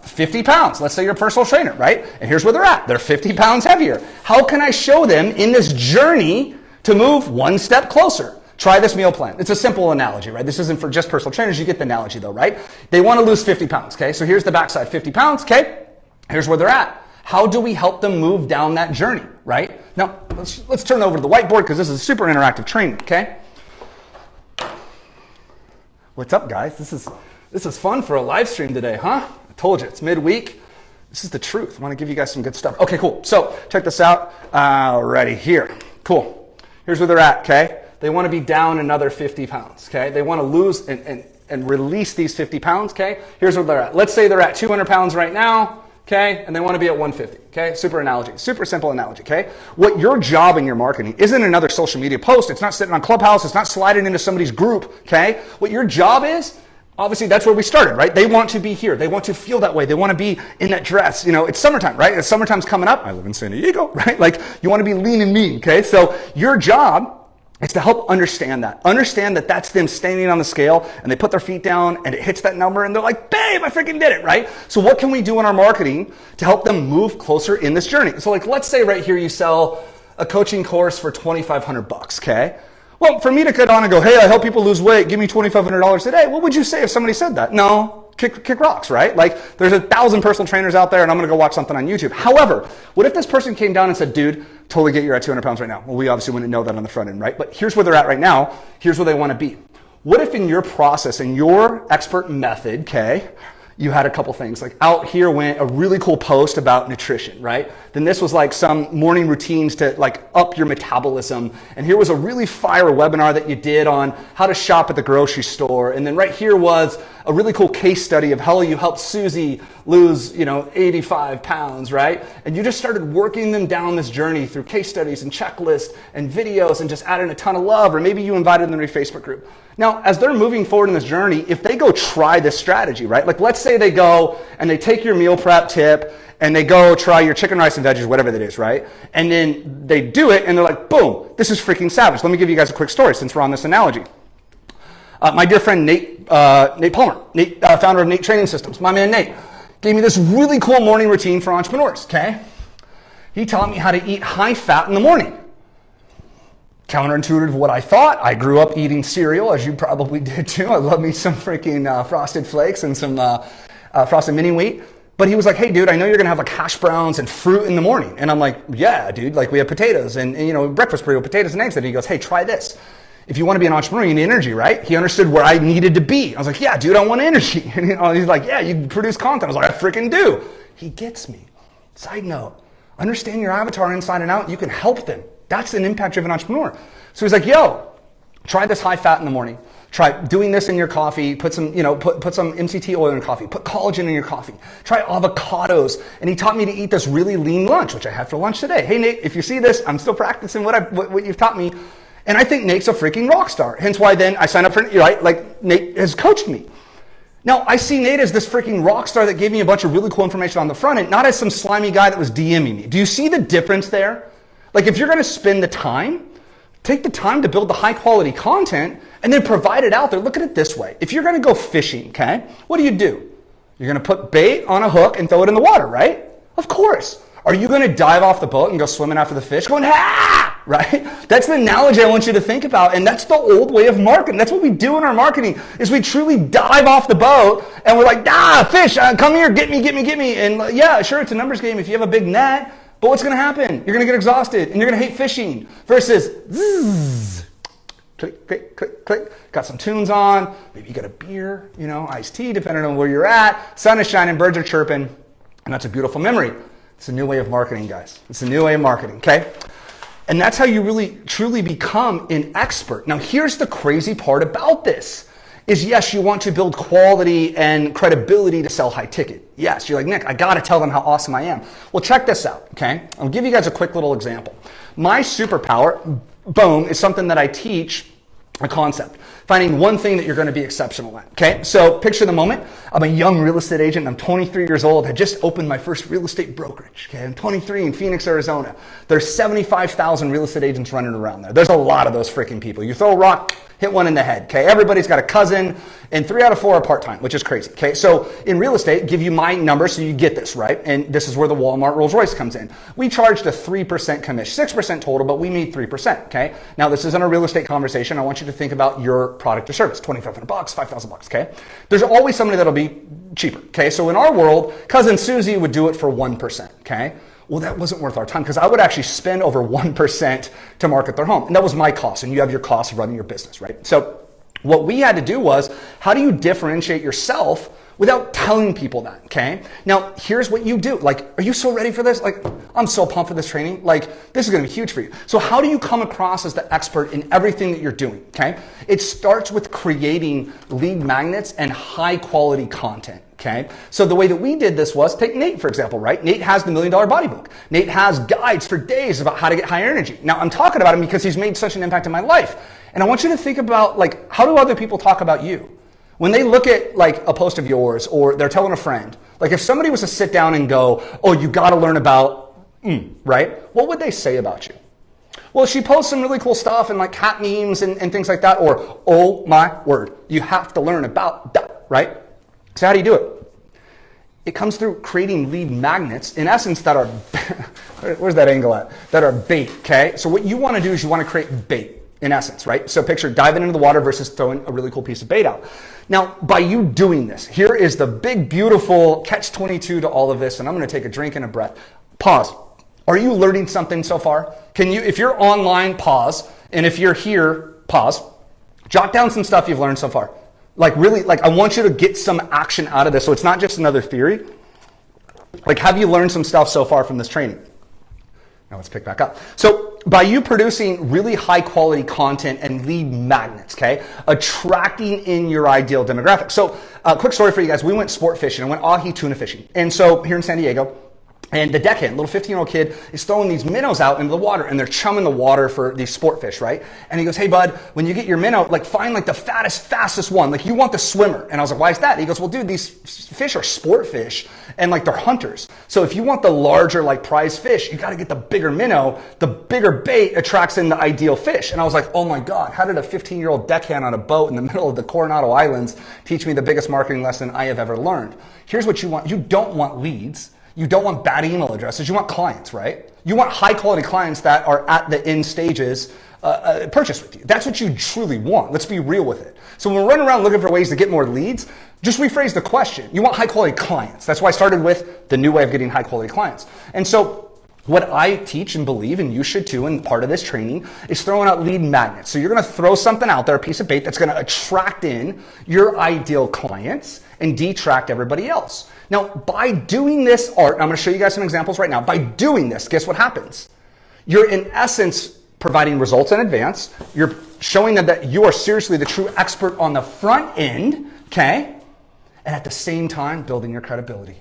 50 pounds. Let's say you're a personal trainer, right? And here's where they're at. They're 50 pounds heavier. How can I show them in this journey to move one step closer? Try this meal plan. It's a simple analogy, right? This isn't for just personal trainers. You get the analogy though, right? They want to lose 50 pounds, okay? So here's the backside, 50 pounds, okay? Here's where they're at. How do we help them move down that journey, right? Now, let's turn over to the whiteboard because this is a super interactive training, okay? What's up, guys? This is fun for a live stream today, huh? I told you, it's midweek. This is the truth. I want to give you guys some good stuff. Okay, cool. So check this out. Alrighty, here. Cool. Here's where they're at, okay? They want to be down another 50 pounds, okay? They want to lose and release these 50 pounds, okay? Here's where they're at. Let's say they're at 200 pounds right now, okay? And they want to be at 150, okay? Super analogy, super simple analogy, okay? What your job in your marketing isn't another social media post. It's not sitting on Clubhouse. It's not sliding into somebody's group, okay? What your job is, obviously, that's where we started, right? They want to be here. They want to feel that way. They want to be in that dress. You know, it's summertime, right? It's summertime's coming up. I live in San Diego, right? Like, you want to be lean and mean, okay? So your job is to help understand that. Understand that that's them standing on the scale and they put their feet down and it hits that number and they're like, babe, I freaking did it, right? So what can we do in our marketing to help them move closer in this journey? So like, let's say right here you sell a coaching course for $2,500, okay? Well, for me to get on and go, hey, I help people lose weight, give me $2,500 a day, what would you say if somebody said that? No, kick rocks, right? Like, there's 1,000 personal trainers out there and I'm gonna go watch something on YouTube. However, what if this person came down and said, dude, totally get you're at 200 pounds right now? Well, we obviously wouldn't know that on the front end, right? But here's where they're at right now. Here's where they wanna be. What if in your process, in your expert method, okay, you had a couple things. Like out here went a really cool post about nutrition, right? Then this was like some morning routines to like up your metabolism. And here was a really fire webinar that you did on how to shop at the grocery store. And then right here was a really cool case study of how you helped Susie lose, 85 pounds, right? And you just started working them down this journey through case studies and checklists and videos and just adding a ton of love, or maybe you invited them to your Facebook group. Now, as they're moving forward in this journey, if they go try this strategy, right? Like let's say they go and they take your meal prep tip and they go try your chicken, rice, and veggies, whatever that is, right? And then they do it and they're like, boom, this is freaking savage. Let me give you guys a quick story since we're on this analogy. My dear friend Nate Palmer, founder of Nate Training Systems, my man Nate, gave me this really cool morning routine for entrepreneurs, okay? He taught me how to eat high fat in the morning. Counterintuitive to what I thought. I grew up eating cereal, as you probably did too. I love me some freaking Frosted Flakes and some Frosted Mini Wheat. But he was like, hey dude, I know you're gonna have like hash browns and fruit in the morning. And I'm like, yeah dude, like we have potatoes and breakfast burrito, potatoes and eggs. And he goes, hey, try this. If you want to be an entrepreneur, you need energy, right? He understood where I needed to be. I was like, yeah, dude, I want energy. And he's like, yeah, you produce content. I was like, I freaking do. He gets me. Side note, understand your avatar inside and out. You can help them. That's an impact-driven entrepreneur. So he's like, yo, try this high fat in the morning. Try doing this in your coffee. Put some, put some MCT oil in your coffee. Put collagen in your coffee. Try avocados. And he taught me to eat this really lean lunch, which I had for lunch today. Hey, Nate, if you see this, I'm still practicing what you've taught me. And I think Nate's a freaking rock star. Hence why then I signed up for, right? Like Nate has coached me. Now I see Nate as this freaking rock star that gave me a bunch of really cool information on the front end, not as some slimy guy that was DMing me. Do you see the difference there? Like if you're going to spend the time, take the time to build the high quality content and then provide it out there. Look at it this way. If you're going to go fishing, okay, what do? You're going to put bait on a hook and throw it in the water, right? Of course. Are you going to dive off the boat and go swimming after the fish going, ah, right? That's the analogy I want you to think about. And that's the old way of marketing. That's what we do in our marketing is we truly dive off the boat and we're like, fish, come here, get me. And yeah, sure, it's a numbers game if you have a big net, but what's going to happen? You're going to get exhausted and you're going to hate fishing versus zzz, click, click, click, click. Got some tunes on. Maybe you got a beer, iced tea, depending on where you're at. Sun is shining, birds are chirping. And that's a beautiful memory. It's a new way of marketing, guys. It's a new way of marketing, okay? And that's how you really, truly become an expert. Now, here's the crazy part about this is yes, you want to build quality and credibility to sell high ticket. Yes, you're like, Nick, I got to tell them how awesome I am. Well, check this out, okay? I'll give you guys a quick little example. My superpower, boom, is something that I teach, a concept. Finding one thing that you're going to be exceptional at, okay? So picture the moment. I'm a young real estate agent. I'm 23 years old. I just opened my first real estate brokerage, okay? I'm 23 in Phoenix, Arizona. There's 75,000 real estate agents running around there. There's a lot of those freaking people. You throw a rock, hit one in the head, okay? Everybody's got a cousin, and 3 out of 4 are part-time, which is crazy, okay? So in real estate, give you my number so you get this, right? And this is where the Walmart Rolls Royce comes in. We charged a 3% commission, 6% total, but we made 3%, okay? Now, this isn't a real estate conversation. I want you to think about your product or service, $2,500, $5,000, okay? There's always somebody that'll be cheaper, okay? So in our world, cousin Susie would do it for 1%, okay? Well, that wasn't worth our time because I would actually spend over 1% to market their home. And that was my cost. And you have your cost of running your business, right? So what we had to do was, how do you differentiate yourself without telling people that, okay? Now, here's what you do. Like, are you so ready for this? Like, I'm so pumped for this training. Like, this is gonna be huge for you. So how do you come across as the expert in everything that you're doing, okay? It starts with creating lead magnets and high quality content, okay? So the way that we did this was, take Nate, for example, right? Nate has the $1 Million Body Book. Nate has guides for days about how to get high energy. Now, I'm talking about him because he's made such an impact in my life. And I want you to think about, like, how do other people talk about you? When they look at like a post of yours or they're telling a friend, like if somebody was to sit down and go, oh, you got to learn about, right? What would they say about you? Well, she posts some really cool stuff and like cat memes and things like that, or, oh my word, you have to learn about that, right? So how do you do it? It comes through creating lead magnets, in essence, that are, where's that angle at? That are bait, okay? So what you want to do is you want to create bait. In essence, right? So picture diving into the water versus throwing a really cool piece of bait out. Now, by you doing this, here is the big, beautiful catch-22 to all of this, and I'm going to take a drink and a breath. Pause. Are you learning something so far? Can you, if you're online, pause, and if you're here, pause. Jot down some stuff you've learned so far. Like really, like I want you to get some action out of this, so it's not just another theory. Like, have you learned some stuff so far from this training? Now let's pick back up. So by you producing really high quality content and lead magnets, okay, attracting in your ideal demographic. So quick story for you guys. We went sport fishing. I went ahi tuna fishing. And so here in San Diego, and the deckhand, little 15-year-old kid, is throwing these minnows out into the water, and they're chumming the water for these sport fish, right? And he goes, hey, bud, when you get your minnow, like find like the fattest, fastest one. Like you want the swimmer. And I was like, why is that? And he goes, well, dude, these fish are sport fish, and like they're hunters. So if you want the larger like prize fish, you got to get the bigger minnow. The bigger bait attracts in the ideal fish. And I was like, oh my God, how did a 15-year-old deckhand on a boat in the middle of the Coronado Islands teach me the biggest marketing lesson I have ever learned? Here's what you want. You don't want leads. You don't want bad email addresses. You want clients, right? You want high quality clients that are at the end stages purchase with you. That's what you truly want. Let's be real with it. So when we're running around looking for ways to get more leads, just rephrase the question. You want high quality clients. That's why I started with the new way of getting high quality clients. And so what I teach and believe, and you should too, and part of this training, is throwing out lead magnets. So you're going to throw something out there, a piece of bait that's going to attract in your ideal clients and detract everybody else. Now, by doing this art, I'm going to show you guys some examples right now. By doing this, guess what happens? You're in essence providing results in advance. You're showing them that you are seriously the true expert on the front end, okay? And at the same time, building your credibility.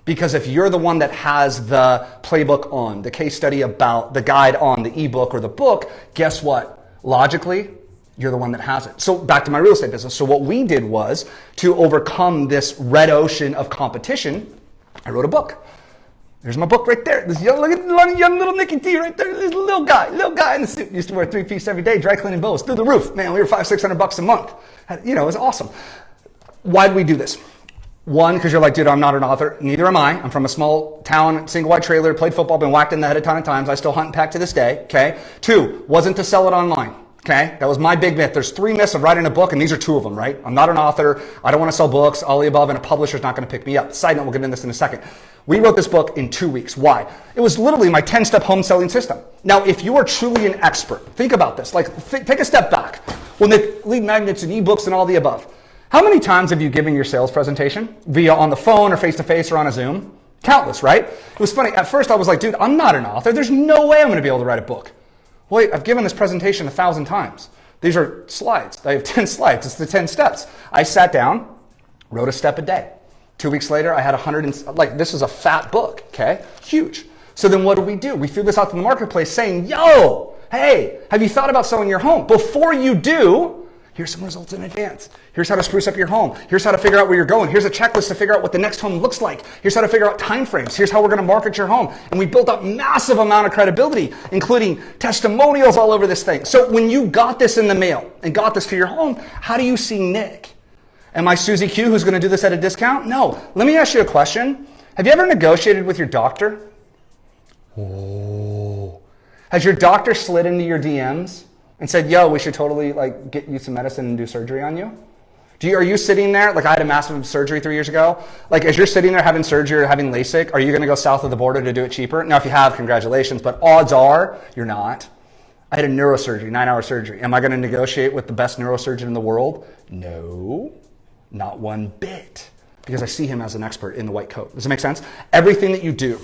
Because if you're the one that has the playbook on, the case study about, the guide on, the ebook or the book, guess what? Logically, you're the one that has it. So back to my real estate business. So what we did was, to overcome this red ocean of competition, I wrote a book. There's my book right there. This young, look at young little Nicky T right there. This little guy in the suit. Used to wear 3-piece every day, dry cleaning bows through the roof. Man, we were $500-600 a month. You know, it was awesome. Why did we do this? One, because you're like, dude, I'm not an author. Neither am I. I'm from a small town, single wide trailer, played football, been whacked in the head a ton of times. I still hunt and pack to this day, okay? Two, wasn't to sell it online. Okay, that was my big myth. There's 3 myths of writing a book, and these are 2 of them, right? I'm not an author. I don't want to sell books, all the above, and a publisher's not going to pick me up. Side note, we'll get into this in a second. We wrote this book in 2 weeks. Why? It was literally my 10-step home selling system. Now, if you are truly an expert, think about this. Like, take a step back. When the lead magnets and ebooks and all the above, how many times have you given your sales presentation via on the phone or face-to-face or on a Zoom? Countless, right? It was funny. At first, I was like, dude, I'm not an author. There's no way I'm going to be able to write a book. Wait, I've given this presentation 1,000 times. These are slides. I have 10 slides. It's the 10 steps. I sat down, wrote a step a day. 2 weeks later, I had 100, this is a fat book, okay? Huge. So then what do? We threw this out to the marketplace saying, yo, hey, have you thought about selling your home? Before you do, here's some results in advance. Here's how to spruce up your home. Here's how to figure out where you're going. Here's a checklist to figure out what the next home looks like. Here's how to figure out timeframes. Here's how we're going to market your home. And we built up massive amount of credibility, including testimonials all over this thing. So when you got this in the mail and got this to your home, how do you see Nick? Am I Susie Q who's going to do this at a discount? No. Let me ask you a question. Have you ever negotiated with your doctor? Oh. Has your doctor slid into your DMs and said, yo, we should totally get you some medicine and do surgery on you? Are you sitting there, like I had a massive surgery 3 years ago, like as you're sitting there having surgery or having LASIK, are you going to go south of the border to do it cheaper? Now, if you have, congratulations, but odds are you're not. I had a neurosurgery, 9-hour surgery. Am I going to negotiate with the best neurosurgeon in the world? No, not one bit, because I see him as an expert in the white coat. Does it make sense? Everything that you do,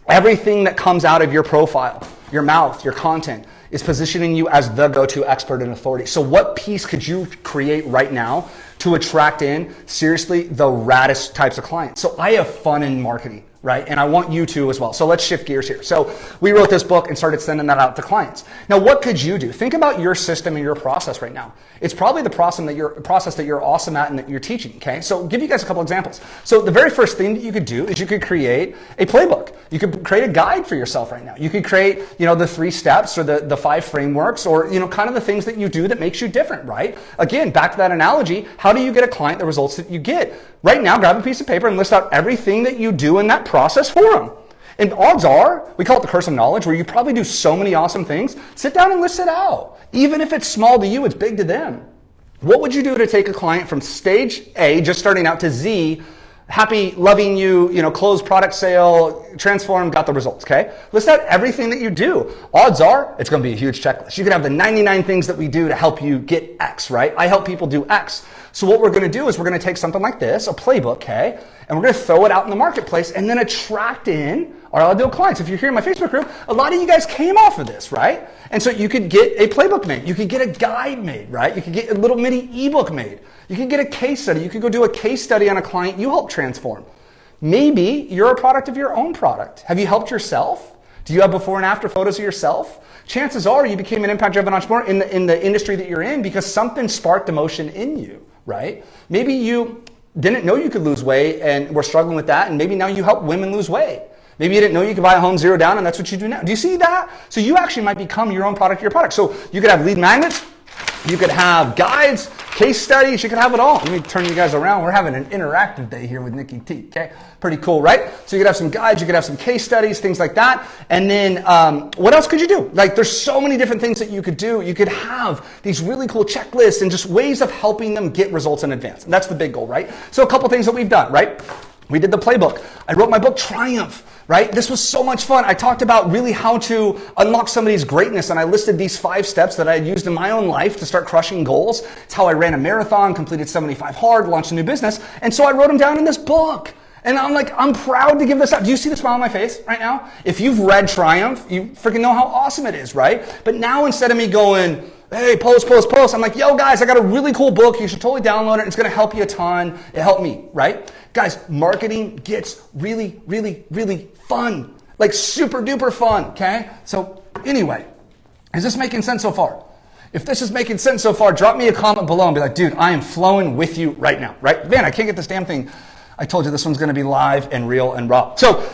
everything that comes out of your profile, your mouth, your content, is positioning you as the go-to expert and authority. So what piece could you create right now to attract in, seriously, the raddest types of clients? So I have fun in marketing, right? And I want you to as well. So let's shift gears here. So we wrote this book and started sending that out to clients. Now, what could you do? Think about your system and your process right now. It's probably the process that you're awesome at and that you're teaching, okay? So I'll give you guys a couple examples. So the very first thing that you could do is you could create a playbook. You could create a guide for yourself right now. You could create, the 3 steps or the 5 frameworks or, kind of the things that you do that makes you different, right? Again, back to that analogy, how do you get a client the results that you get? Right now, grab a piece of paper and list out everything that you do in that process for them. And odds are, we call it the curse of knowledge, where you probably do so many awesome things. Sit down and list it out. Even if it's small to you, it's big to them. What would you do to take a client from stage A, just starting out, to Z, happy, loving you, closed product sale, transform, got the results, okay? List out everything that you do. Odds are, it's going to be a huge checklist. You could have the 99 things that we do to help you get X, right? I help people do X. So what we're going to do is we're going to take something like this, a playbook, okay? And we're going to throw it out in the marketplace and then attract in our ideal clients. If you're here in my Facebook group, a lot of you guys came off of this, right? And so you could get a playbook made. You could get a guide made, right? You could get a little mini ebook made. You could get a case study. You could go do a case study on a client you helped transform. Maybe you're a product of your own product. Have you helped yourself? Do you have before and after photos of yourself? Chances are you became an impact-driven entrepreneur in the industry that you're in because something sparked emotion in you, right? Maybe you didn't know you could lose weight and were struggling with that, and maybe now you help women lose weight. Maybe you didn't know you could buy a home 0 down, and that's what you do now. Do you see that? So you actually might become your own product, your product. So you could have lead magnets, you could have guides, case studies, you could have it all. Let me turn you guys around. We're having an interactive day here with Nikki T, okay? Pretty cool, right? So you could have some guides, you could have some case studies, things like that. And then what else could you do? Like there's so many different things that you could do. You could have these really cool checklists and just ways of helping them get results in advance. And that's the big goal, right? So a couple things that we've done, right? We did the playbook. I wrote my book, Triumph, right? This was so much fun. I talked about really how to unlock somebody's greatness, and I listed these 5 steps that I had used in my own life to start crushing goals. It's how I ran a marathon, completed 75 hard, launched a new business, and so I wrote them down in this book. And I'm proud to give this out. Do you see the smile on my face right now? If you've read Triumph, you freaking know how awesome it is, right? But now instead of me going, hey, post, I'm like, yo guys, I got a really cool book. You should totally download it. It's going to help you a ton. It helped me, right? Guys, marketing gets really, really, really fun. Like super duper fun, okay? So anyway, is this making sense so far? If this is making sense so far, drop me a comment below and be like, dude, I am flowing with you right now, right? Man, I can't get this damn thing. I told you this one's going to be live and real and raw. So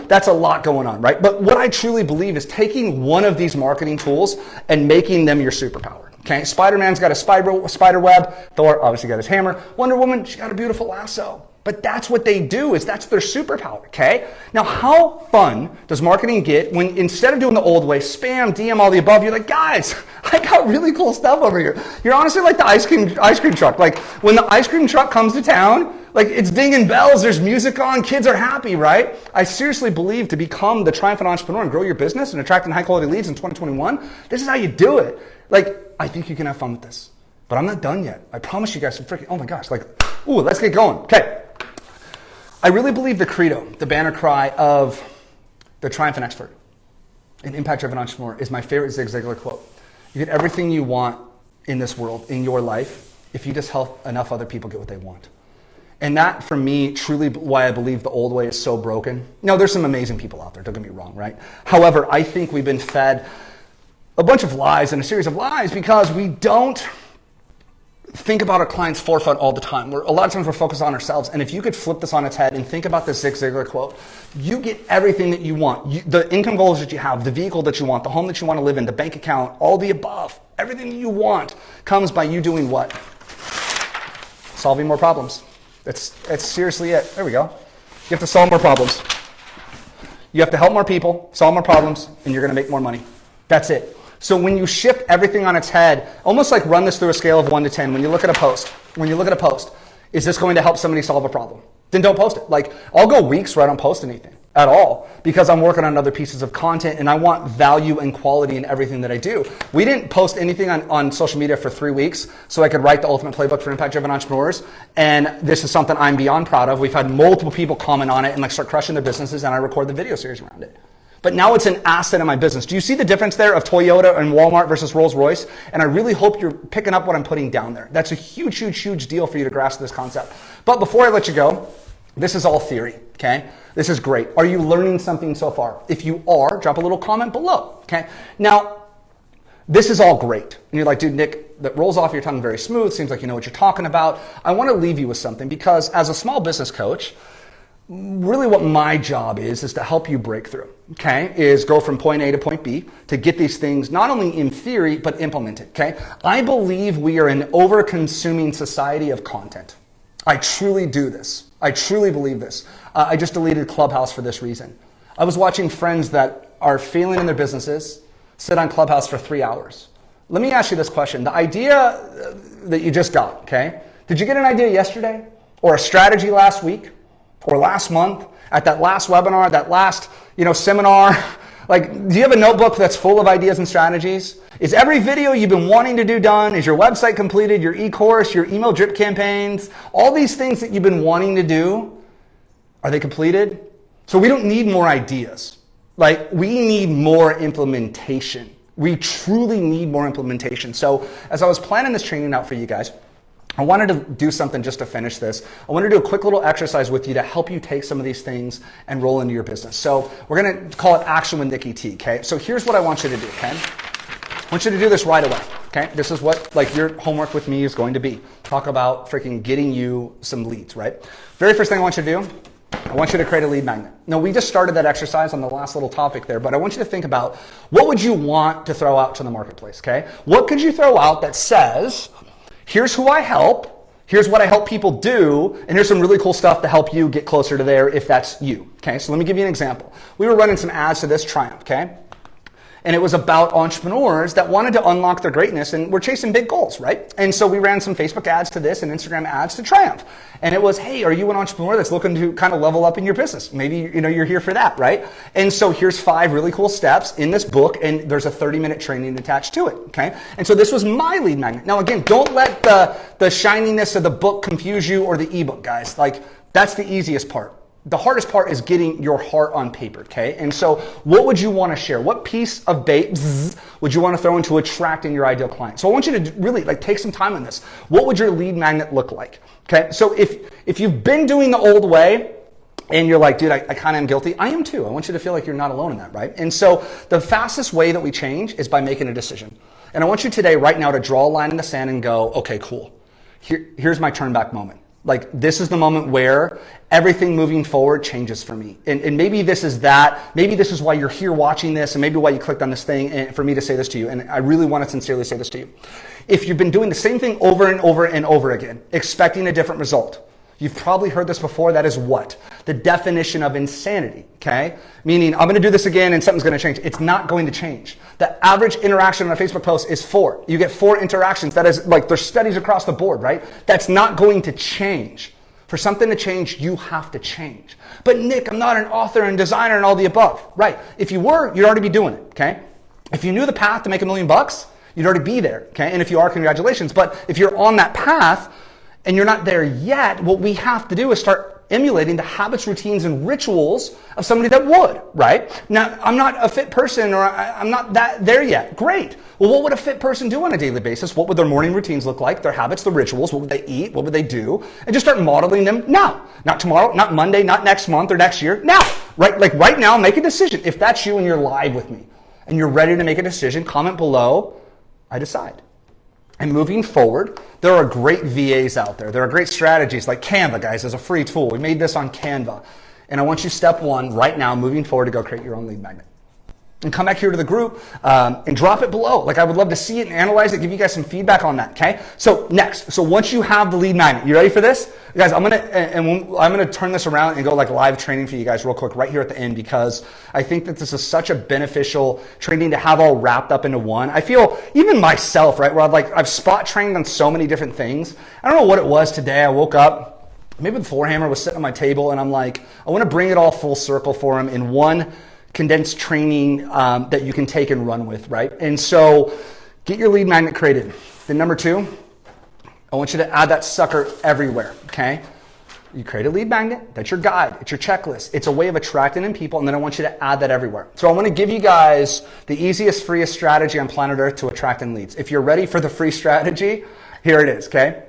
that's a lot going on, right? But what I truly believe is taking one of these marketing tools and making them your superpower. Okay, Spider-Man's got a spider web. Thor obviously got his hammer. Wonder Woman, she got a beautiful lasso. But that's what they do, that's their superpower, okay? Now, how fun does marketing get when instead of doing the old way, spam, DM, all the above, you're like, guys, I got really cool stuff over here. You're honestly like the ice cream truck. Like when the ice cream truck comes to town, like it's dinging bells, there's music on, kids are happy, right? I seriously believe to become the triumphant entrepreneur and grow your business and attracting high quality leads in 2021, this is how you do it. Like, I think you can have fun with this, but I'm not done yet. I promise you guys some freaking, oh my gosh, like, ooh, let's get going. Okay. I really believe the credo, the banner cry of the triumphant expert, an impact-driven entrepreneur, is my favorite Zig Ziglar quote. You get everything you want in this world, in your life, if you just help enough other people get what they want. And that, for me, truly why I believe the old way is so broken. No, there's some amazing people out there, don't get me wrong, right? However, I think we've been fed a bunch of lies and a series of lies because we don't think about our client's forefront all the time. A lot of times we're focused on ourselves. And if you could flip this on its head and think about this Zig Ziglar quote, you get everything that you want. The income goals that you have, the vehicle that you want, the home that you want to live in, the bank account, all the above. Everything that you want comes by you doing what? Solving more problems. That's seriously it. There we go. You have to solve more problems. You have to help more people, solve more problems, and you're going to make more money. That's it. So when you shift everything on its head, almost like run this through a scale of 1 to 10, when you look at a post, is this going to help somebody solve a problem? Then don't post it. Like, I'll go weeks where I don't post anything at all because I'm working on other pieces of content and I want value and quality in everything that I do. We didn't post anything on social media for 3 weeks so I could write the ultimate playbook for impact-driven entrepreneurs. And this is something I'm beyond proud of. We've had multiple people comment on it and like start crushing their businesses, and I record the video series around it. But now it's an asset in my business. Do you see the difference there of Toyota and Walmart versus Rolls-Royce? And I really hope you're picking up what I'm putting down there. That's a huge, huge, huge deal for you to grasp this concept. But before I let you go, this is all theory, okay? This is great. Are you learning something so far? If you are, drop a little comment below, okay? Now, this is all great. And you're like, dude, Nick, that rolls off your tongue very smooth. Seems like you know what you're talking about. I want to leave you with something because as a small business coach, really what my job is to help you break through, okay? Is go from point A to point B to get these things not only in theory, but implemented, okay? I believe we are an over-consuming society of content. I truly do this. I truly believe this. I just deleted Clubhouse for this reason. I was watching friends that are failing in their businesses sit on Clubhouse for 3 hours. Let me ask you this question. The idea that you just got, okay? Did you get an idea yesterday or a strategy last week or last month at that last webinar, that last, seminar? Like, do you have a notebook that's full of ideas and strategies? Is every video you've been wanting to do done? Is your website completed? Your e-course, your email drip campaigns, all these things that you've been wanting to do, are they completed? So we don't need more ideas. Like, we need more implementation. We truly need more implementation. So as I was planning this training out for you guys, I wanted to do something just to finish this. I wanted to do a quick little exercise with you to help you take some of these things and roll into your business. So we're going to call it Action with Nikki T, okay? So here's what I want you to do, okay? I want you to do this right away, okay? This is what your homework with me is going to be. Talk about freaking getting you some leads, right? Very first thing I want you to do, I want you to create a lead magnet. Now, we just started that exercise on the last little topic there, but I want you to think about what would you want to throw out to the marketplace, okay? What could you throw out that says, here's who I help, here's what I help people do, and here's some really cool stuff to help you get closer to there if that's you, okay? So let me give you an example. We were running some ads to this Triumph, okay? And it was about entrepreneurs that wanted to unlock their greatness and were chasing big goals, right? And so we ran some Facebook ads to this and Instagram ads to Triumph. And it was, hey, are you an entrepreneur that's looking to kind of level up in your business? Maybe, you're here for that, right? And so here's 5 really cool steps in this book, and there's a 30-minute training attached to it, okay? And so this was my lead magnet. Now, again, don't let the shininess of the book confuse you or the ebook, guys. Like, that's the easiest part. The hardest part is getting your heart on paper, okay? And so what would you want to share? What piece of bait would you want to throw into attracting your ideal client? So I want you to really take some time on this. What would your lead magnet look like? Okay, so if you've been doing the old way and you're like, dude, I kind of am guilty. I am too. I want you to feel like you're not alone in that, right? And so the fastest way that we change is by making a decision. And I want you today, right now, to draw a line in the sand and go, okay, cool. Here's my turn back moment. Like, this is the moment where everything moving forward changes for me. And maybe this is that. Maybe this is why you're here watching this, and maybe why you clicked on this thing, and for me to say this to you. And I really want to sincerely say this to you. If you've been doing the same thing over and over and over again, expecting a different result, you've probably heard this before. That is what? The definition of insanity, okay? Meaning, I'm going to do this again and something's going to change. It's not going to change. The average interaction on a Facebook post is 4. You get 4 interactions. That is, there's studies across the board, right? That's not going to change. For something to change, you have to change. But Nick, I'm not an author and designer and all the above. Right. If you were, you'd already be doing it, okay? If you knew the path to make $1 million, you'd already be there, okay? And if you are, congratulations. But if you're on that path and you're not there yet, what we have to do is start emulating the habits, routines, and rituals of somebody that would, right? Now, I'm not a fit person, or I'm not there yet. Great. Well, what would a fit person do on a daily basis? What would their morning routines look like? Their habits, the rituals, what would they eat? What would they do? And just start modeling them now. Not tomorrow, not Monday, not next month or next year. Now, right? Like right now, make a decision. If that's you and you're live with me and you're ready to make a decision, comment below, I decide. And moving forward, there are great VAs out there. There are great strategies like Canva, guys, as a free tool. We made this on Canva. And I want you, step 1, right now, moving forward, to go create your own lead magnet. and come back here to the group and drop it below. Like, I would love to see it and analyze it, give you guys some feedback on that, okay? So next, so once you have the lead magnet, you ready for this? Guys, I'm gonna turn this around and go like live training for you guys real quick right here at the end, because I think that this is such a beneficial training to have all wrapped up into one. I feel, even myself, right, where I've spot trained on so many different things. I don't know what it was today. I woke up, maybe the floor hammer was sitting on my table, and I'm like, I wanna bring it all full circle for him in one condensed training that you can take and run with, right? And so get your lead magnet created. Then number 2, I want you to add that sucker everywhere, okay? You create a lead magnet, that's your guide, it's your checklist. It's a way of attracting in people, and then I want you to add that everywhere. So I want to give you guys the easiest, freest strategy on planet Earth to attract in leads. If you're ready for the free strategy, here it is, okay?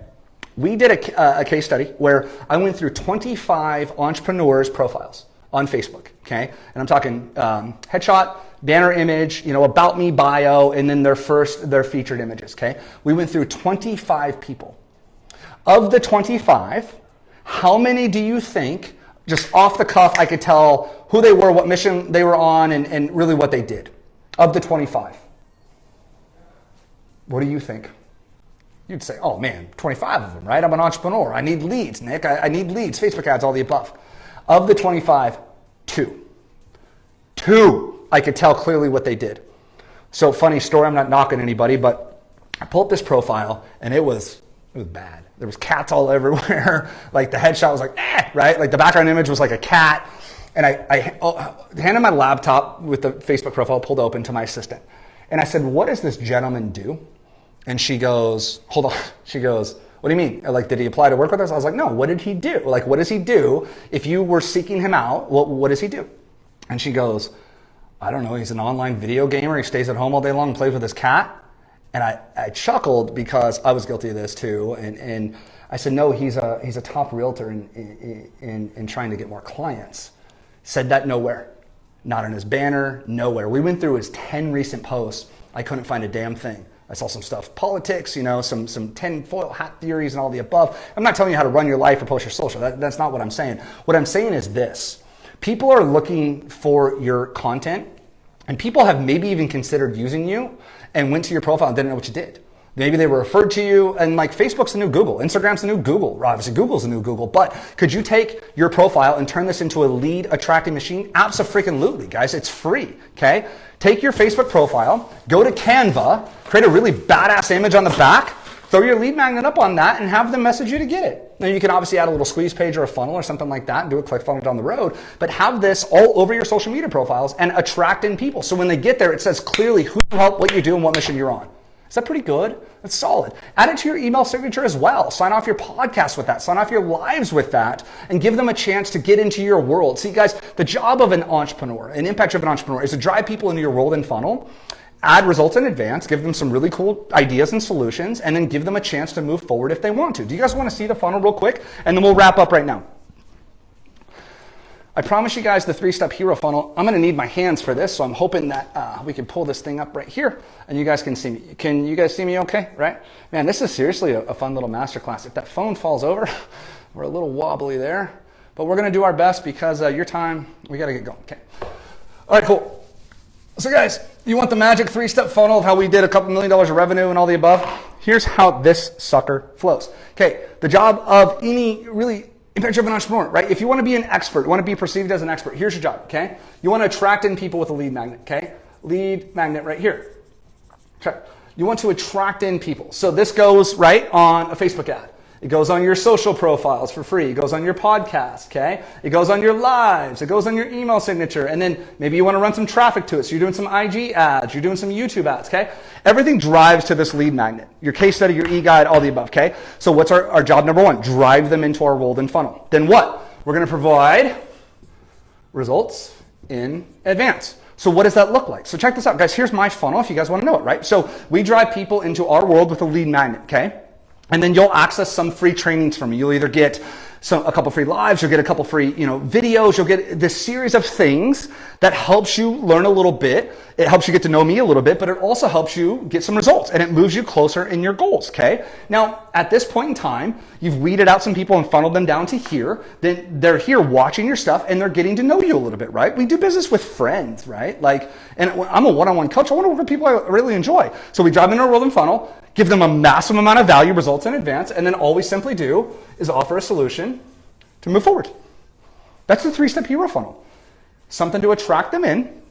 We did a case study where I went through 25 entrepreneurs' profiles on Facebook, okay? And I'm talking headshot, banner image, about me bio, and then their featured images, okay? We went through 25 people. Of the 25, how many do you think, just off the cuff, I could tell who they were, what mission they were on, and really what they did? Of the 25. What do you think? You'd say, oh man, 25 of them, right? I'm an entrepreneur. I need leads, Nick. I need leads, Facebook ads, all the above. Of the 25, 2. I could tell clearly what they did. So funny story, I'm not knocking anybody, but I pulled up this profile and it was bad. There was cats all everywhere. Like the headshot was like, right? Like the background image was like a cat. And I handed my laptop with the Facebook profile pulled open to my assistant. And I said, what does this gentleman do? And she goes, hold on. She goes, what do you mean? Like, did he apply to work with us? I was like, no, what did he do? Like, what does he do? If you were seeking him out, what does he do? And she goes, I don't know. He's an online video gamer. He stays at home all day long and plays with his cat. And I chuckled because I was guilty of this too. And I said, no, he's a top realtor in trying to get more clients. Said that nowhere. Not in his banner, nowhere. We went through his 10 recent posts. I couldn't find a damn thing. I saw some stuff, politics, some tinfoil hat theories and all the above. I'm not telling you how to run your life or post your social. That's not what I'm saying. What I'm saying is this. People are looking for your content, and people have maybe even considered using you and went to your profile and didn't know what you did. Maybe they were referred to you, and like Facebook's the new Google, Instagram's the new Google, obviously Google's the new Google, but could you take your profile and turn this into a lead attracting machine? Abso-freaking-lutely, guys, it's free, okay? Take your Facebook profile, go to Canva, create a really badass image on the back, throw your lead magnet up on that and have them message you to get it. Now you can obviously add a little squeeze page or a funnel or something like that and do a click funnel down the road, but have this all over your social media profiles and attract in people. So when they get there, it says clearly who you help, what you do, and what mission you're on. Is that pretty good? That's solid. Add it to your email signature as well. Sign off your podcast with that. Sign off your lives with that and give them a chance to get into your world. See, guys, the job of an entrepreneur, an impact-driven entrepreneur, is to drive people into your world and funnel, add results in advance, give them some really cool ideas and solutions, and then give them a chance to move forward if they want to. Do you guys want to see the funnel real quick? And then we'll wrap up right now. I promise you guys the 3-step hero funnel. I'm going to need my hands for this, so I'm hoping that we can pull this thing up right here and you guys can see me. Can you guys see me okay, right? Man, this is seriously a fun little masterclass. If that phone falls over, we're a little wobbly there, but we're going to do our best because your time, we got to get going, okay? All right, cool. So guys, you want the magic 3-step funnel of how we did a couple $1 million of revenue and all the above? Here's how this sucker flows. Okay, the job of any really impact-driven entrepreneur, right? If you want to be an expert, you want to be perceived as an expert, here's your job, okay? You want to attract in people with a lead magnet, okay? Lead magnet right here. Okay. You want to attract in people. So this goes right on a Facebook ad. It goes on your social profiles for free. It goes on your podcast, okay? It goes on your lives. It goes on your email signature. And then maybe you want to run some traffic to it. So you're doing some IG ads. You're doing some YouTube ads, okay? Everything drives to this lead magnet. Your case study, your e-guide, all the above, okay? So what's our job number 1? Drive them into our world and funnel. Then what? We're going to provide results in advance. So what does that look like? So check this out, guys. Here's my funnel if you guys want to know it, right? So we drive people into our world with a lead magnet, okay? And then you'll access some free trainings from me. You'll either get a couple free lives, you'll get a couple free, videos, you'll get this series of things that helps you learn a little bit. It helps you get to know me a little bit, but it also helps you get some results and it moves you closer in your goals, okay? Now, at this point in time, you've weeded out some people and funneled them down to here. Then they're here watching your stuff and they're getting to know you a little bit, right? We do business with friends, right? And I'm a one-on-one coach. I want to work with people I really enjoy. So we drive into a rolling funnel, give them a massive amount of value, results in advance, and then all we simply do is offer a solution to move forward. That's the 3-step hero funnel. Something to attract them in,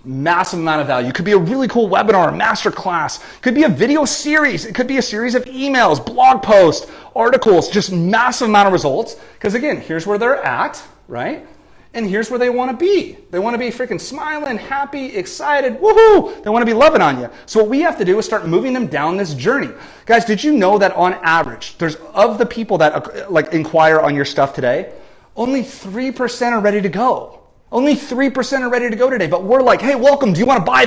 massive amount of value. It could be a really cool webinar, a masterclass. It could be a video series. It could be a series of emails, blog posts, articles, just massive amount of results. Because again, here's where they're at, right? And here's where they want to be. They want to be freaking smiling, happy, excited, woohoo! They want to be loving on you. So what we have to do is start moving them down this journey. Guys, did you know that on average, of the people that inquire on your stuff today, only 3% are ready to go. Only 3% are ready to go today. But we're like, hey, welcome. Do you want to buy?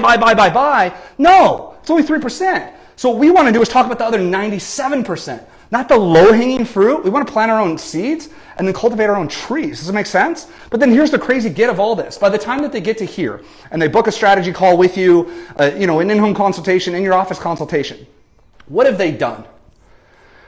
No, it's only 3%. So what we want to do is talk about the other 97%. Not the low-hanging fruit. We want to plant our own seeds and then cultivate our own trees. Does it make sense? But then here's the crazy get of all this. By the time that they get to here and they book a strategy call with you, an in-home consultation, in your office consultation, what have they done?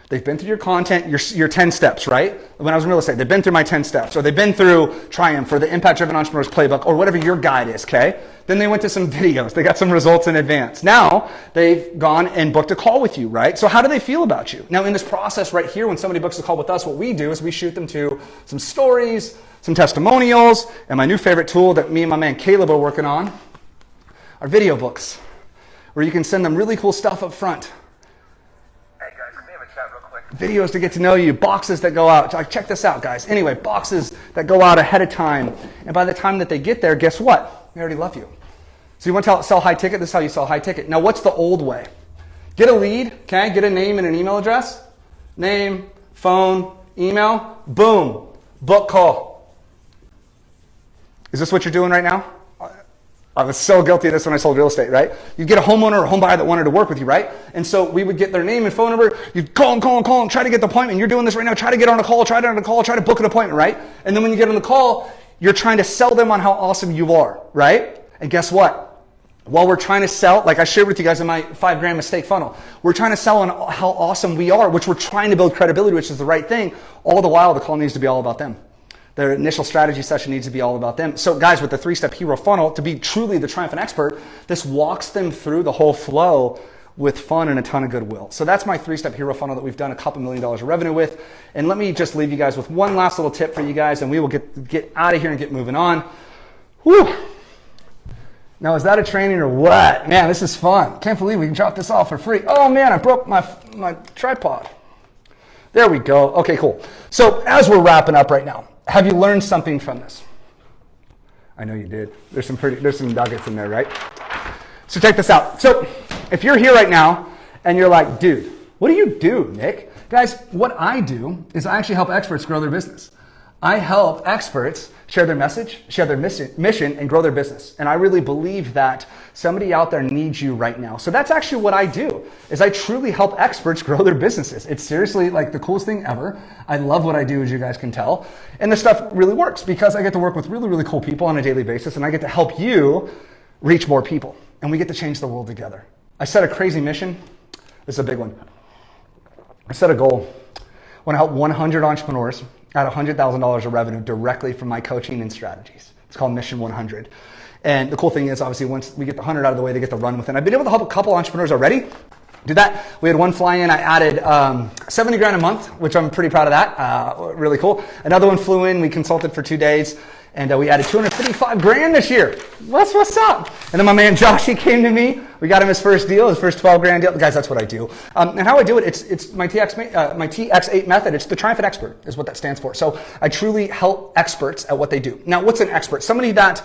They've been through your content, your 10 steps, right? When I was in real estate, they've been through my 10 steps, or they've been through Triumph or the Impact Driven Entrepreneurs Playbook, or whatever your guide is, okay? Then they went to some videos. They got some results in advance. Now they've gone and booked a call with you, right? So how do they feel about you? Now in this process right here, when somebody books a call with us, what we do is we shoot them to some stories, some testimonials, and my new favorite tool that me and my man Caleb are working on are video books, where you can send them really cool stuff up front. Videos to get to know you, boxes that go out. Check this out, guys. Anyway, boxes that go out ahead of time. And by the time that they get there, guess what? They already love you. So you want to sell high ticket? This is how you sell high ticket. Now, what's the old way? Get a lead, okay? Get a name and an email address. Name, phone, email. Boom. Book call. Is this what you're doing right now? I was so guilty of this when I sold real estate, right? You get a homeowner or home buyer that wanted to work with you, right? And so we would get their name and phone number. You'd call them, try to get the appointment. You're doing this right now. Try to get on a call, try to book an appointment, right? And then when you get on the call, you're trying to sell them on how awesome you are, right? And guess what? While we're trying to sell, like I shared with you guys in my 5 grand mistake funnel, we're trying to sell on how awesome we are, which we're trying to build credibility, which is the right thing. All the while, the call needs to be all about them. Their initial strategy session needs to be all about them. So guys, with the 3-step hero funnel, to be truly the triumphant expert, this walks them through the whole flow with fun and a ton of goodwill. So that's my 3-step hero funnel that we've done a couple $1 million of revenue with. And let me just leave you guys with one last little tip for you guys, and we will get out of here and get moving on. Whew. Now, is that a training or what? Man, this is fun. Can't believe we can drop this off for free. Oh man, I broke my tripod. There we go. Okay, cool. So as we're wrapping up right now, have you learned something from this? I know you did. There's some nuggets in there, right? So check this out. So if you're here right now and you're like, dude, what do you do, Nick? Guys, what I do is I actually help experts grow their business. I help experts share their message, share their mission, and grow their business. And I really believe that somebody out there needs you right now. So that's actually what I do, is I truly help experts grow their businesses. It's seriously like the coolest thing ever. I love what I do, as you guys can tell. And this stuff really works because I get to work with really, really cool people on a daily basis, and I get to help you reach more people. And we get to change the world together. I set a crazy mission. This is a big one. I set a goal. I want to help 100 entrepreneurs at $100,000 of revenue directly from my coaching and strategies. It's called Mission 100. And the cool thing is, obviously, once we get the 100 out of the way, they get to run with it. I've been able to help a couple entrepreneurs already do that. We had one fly in. I added 70 grand a month, which I'm pretty proud of that. Really cool. Another one flew in. We consulted for 2 days. And we added 255 grand this year. What's up? And then my man Josh, he came to me. We got him his first deal, his first 12 grand deal. Guys, that's what I do. And how I do it, it's my TX8 method. It's the triumphant expert is what that stands for. So I truly help experts at what they do. Now, what's an expert? Somebody that,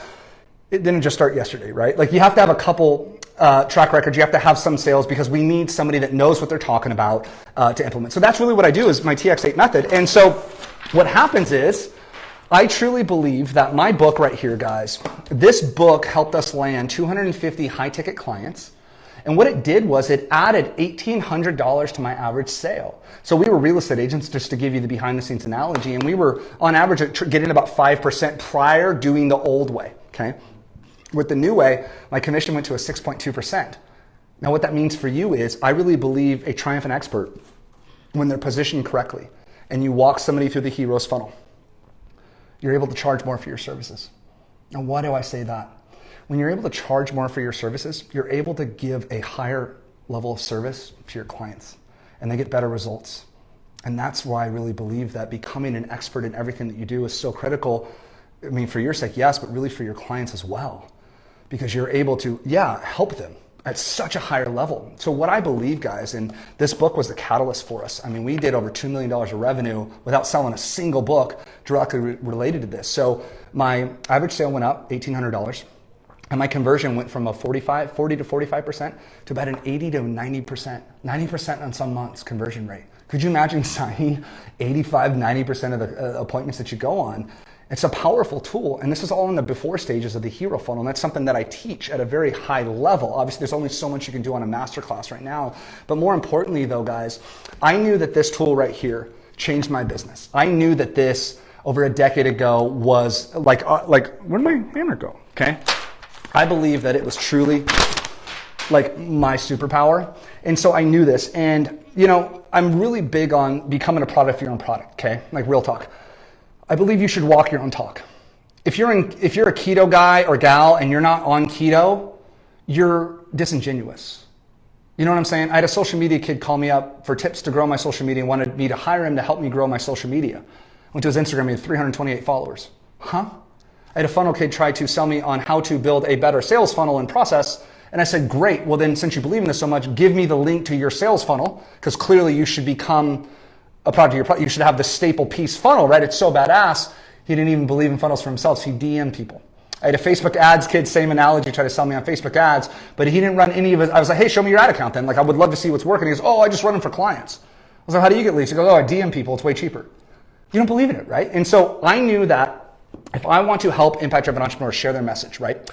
it didn't just start yesterday, right? Like you have to have a couple track records. You have to have some sales because we need somebody that knows what they're talking about to implement. So that's really what I do is my TX8 method. And so what happens is, I truly believe that my book right here, guys, this book helped us land 250 high-ticket clients And what it did was it added $1,800 to my average sale. So we were real estate agents, just to give you the behind the scenes analogy, and we were on average getting about 5% prior doing the old way, okay? With the new way, my commission went to a 6.2%. Now what that means for you is I really believe a triumphant expert, when they're positioned correctly and you walk somebody through the hero's funnel, you're able to charge more for your services. Now why do I say that? When you're able to charge more for your services, you're able to give a higher level of service to your clients and they get better results. And that's why I really believe that becoming an expert in everything that you do is so critical. I mean, for your sake, yes, but really for your clients as well. Because you're able to, help them at such a higher level. So what I believe, guys, and this book was the catalyst for us. I mean, we did over $2 million of revenue without selling a single book directly related to this. So my average sale went up $1,800. And my conversion went from a 40 to 45% to about an 80 to 90%, 90% on some months conversion rate. Could you imagine signing 85, 90% of the appointments that you go on? It's a powerful tool. And this is all in the before stages of the hero funnel. And that's something that I teach at a very high level. Obviously, there's only so much you can do on a masterclass right now. But more importantly though, guys, I knew that this tool right here changed my business. I knew that this over a decade ago was like where'd my hammer go? Okay. I believe that it was truly like my superpower. And so I knew this. And, I'm really big on becoming a product of your own product, okay? Like real talk. I believe you should walk your own talk. If you're a keto guy or gal and you're not on keto, you're disingenuous. You know what I'm saying? I had a social media kid call me up for tips to grow my social media and wanted me to hire him to help me grow my social media. Went to his Instagram, he had 328 followers. Huh? I had a funnel kid try to sell me on how to build a better sales funnel and process. And I said, great. Well, then since you believe in this so much, give me the link to your sales funnel because clearly you should become a product of your product. You should have the staple piece funnel, right? It's so badass. He didn't even believe in funnels for himself. So he DM'd people. I had a Facebook ads kid, same analogy, try to sell me on Facebook ads, but he didn't run any of his. I was like, hey, show me your ad account then. Like, I would love to see what's working. He goes, oh, I just run them for clients. I was like, how do you get leads? He goes, oh, I DM people. It's way cheaper. You don't believe in it, right? And so I knew that if I want to help impact-driven entrepreneurs share their message, right,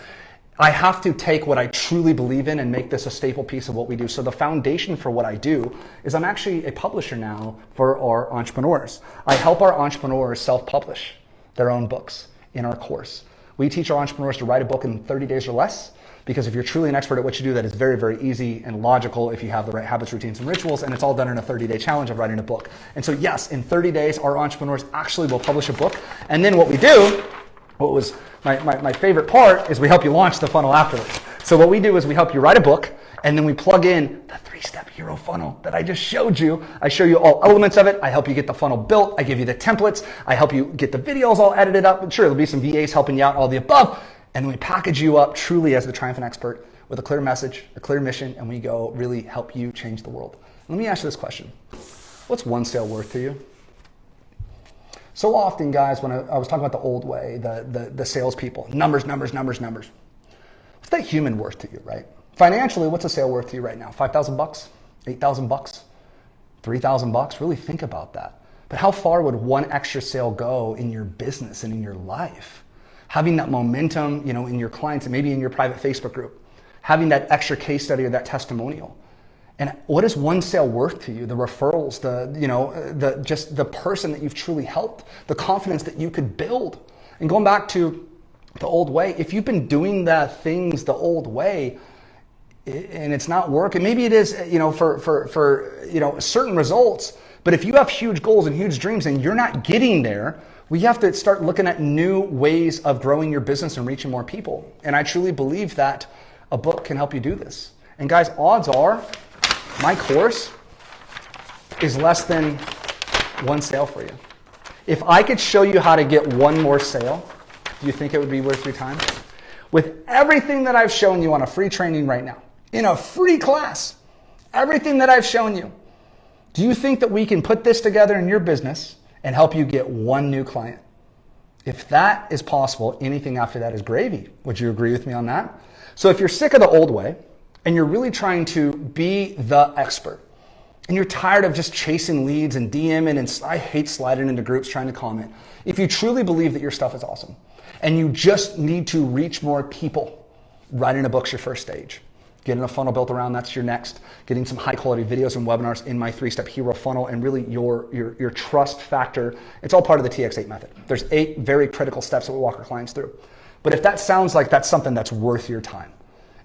I have to take what I truly believe in and make this a staple piece of what we do. So the foundation for what I do is I'm actually a publisher now for our entrepreneurs. I help our entrepreneurs self-publish their own books in our course. We teach our entrepreneurs to write a book in 30 days or less because if you're truly an expert at what you do, that is very, very easy and logical if you have the right habits, routines, and rituals, and it's all done in a 30-day challenge of writing a book. And so yes, in 30 days, our entrepreneurs actually will publish a book. And then what we do, what was my favorite part is we help you launch the funnel afterwards. So what we do is we help you write a book and then we plug in the 3-step hero funnel that I just showed you. I show you all elements of it. I help you get the funnel built. I give you the templates. I help you get the videos all edited up. And sure, there'll be some VAs helping you out, all the above. And then we package you up truly as the triumphant expert with a clear message, a clear mission, and we go really help you change the world. Let me ask you this question. What's one sale worth to you? So often, guys, when I was talking about the old way, the salespeople, numbers. What's that human worth to you, right? Financially, what's a sale worth to you right now? $5,000, $8,000, $3,000? Really think about that. But how far would one extra sale go in your business and in your life? Having that momentum, in your clients and maybe in your private Facebook group, having that extra case study or that testimonial. And what is one sale worth to you? The referrals, just the person that you've truly helped, the confidence that you could build. And going back to the old way, if you've been doing the things the old way and it's not working, maybe it is, for certain results. But if you have huge goals and huge dreams and you're not getting there, we have to start looking at new ways of growing your business and reaching more people. And I truly believe that a book can help you do this. And guys, odds are, my course is less than one sale for you. If I could show you how to get one more sale, do you think it would be worth your time? With everything that I've shown you on a free training right now, in a free class, everything that I've shown you, do you think that we can put this together in your business and help you get one new client? If that is possible, anything after that is gravy. Would you agree with me on that? So if you're sick of the old way, and you're really trying to be the expert, and you're tired of just chasing leads and DMing, and I hate sliding into groups trying to comment. If you truly believe that your stuff is awesome, and you just need to reach more people, writing a book's your first stage. Getting a funnel built around, that's your next. Getting some high quality videos and webinars in my 3-step hero funnel, and really your trust factor. It's all part of the TX8 method. There's 8 very critical steps that we walk our clients through. But if that sounds like that's something that's worth your time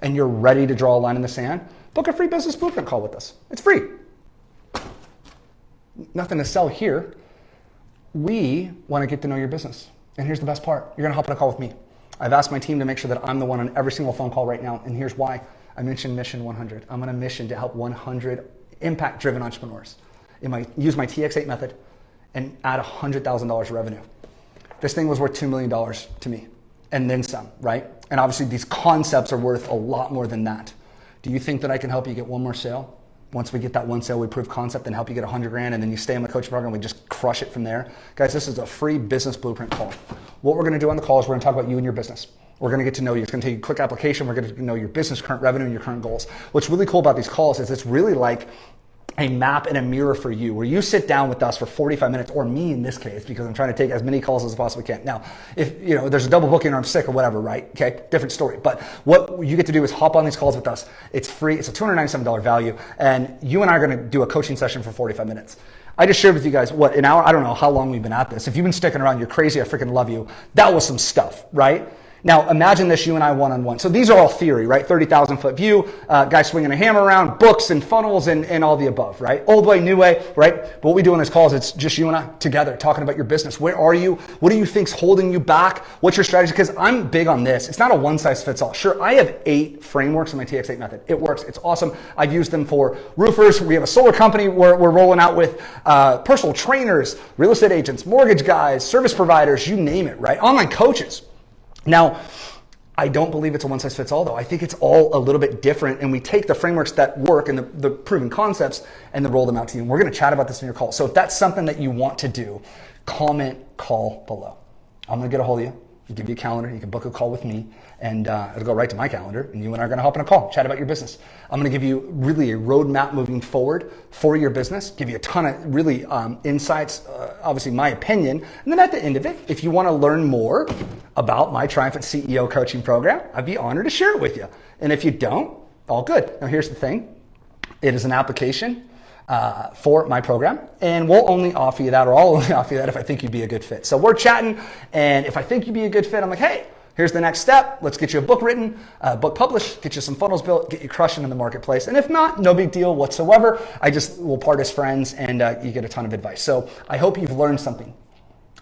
and you're ready to draw a line in the sand, book a free business blueprint call with us. It's free. Nothing to sell here. We want to get to know your business. And here's the best part. You're going to hop on a call with me. I've asked my team to make sure that I'm the one on every single phone call right now. And here's why. I mentioned Mission 100. I'm on a mission to help 100 impact-driven entrepreneurs. Use my TX8 method and add $100,000 of revenue. This thing was worth $2 million to me, and then some, right? And obviously these concepts are worth a lot more than that. Do you think that I can help you get one more sale? Once we get that one sale, we prove concept and help you get 100 grand, and then you stay in the coaching program, we just crush it from there. Guys, this is a free business blueprint call. What we're gonna do on the call is we're gonna talk about you and your business. We're gonna get to know you. It's gonna take a quick application. We're gonna get to know your business, current revenue, and your current goals. What's really cool about these calls is it's really like a map and a mirror for you, where you sit down with us for 45 minutes, or me in this case, because I'm trying to take as many calls as I possibly can. Now, if there's a double booking or I'm sick or whatever, right? Okay, different story. But what you get to do is hop on these calls with us. It's free. It's a $297 value, and you and I are going to do a coaching session for 45 minutes. I just shared with you guys, an hour? I don't know how long we've been at this. If you've been sticking around, you're crazy. I freaking love you. That was some stuff, right? Now, imagine this, you and I one-on-one. So these are all theory, right? 30,000 foot view, guy swinging a hammer around, books and funnels and all the above, right? Old way, new way, right? But what we do on these calls, it's just you and I together talking about your business. Where are you? What do you think's holding you back? What's your strategy? Because I'm big on this. It's not a one size fits all. Sure, I have 8 frameworks in my TX8 method. It works. It's awesome. I've used them for roofers. We have a solar company we're rolling out with, personal trainers, real estate agents, mortgage guys, service providers, you name it, right? Online coaches. Now, I don't believe it's a one size fits all though. I think it's all a little bit different, and we take the frameworks that work and the proven concepts and then roll them out to you. And we're going to chat about this in your call. So if that's something that you want to do, comment, call below. I'm going to get a hold of you. I'll give you a calendar. You can book a call with me, and it'll go right to my calendar, and you and I are going to hop on a call, chat about your business. I'm going to give you really a roadmap moving forward for your business, give you a ton of really insights, obviously my opinion, and then at the end of it, if you want to learn more about my Triumphant CEO coaching program, I'd be honored to share it with you. And if you don't, all good. Now here's the thing. It is an application for my program, and we'll only offer you that, or I'll only offer you that if I think you'd be a good fit. So we're chatting, and if I think you'd be a good fit, I'm like, hey, here's the next step. Let's get you a book written, book published, get you some funnels built, get you crushing in the marketplace. And if not, no big deal whatsoever. I just will part as friends, and you get a ton of advice. So I hope you've learned something.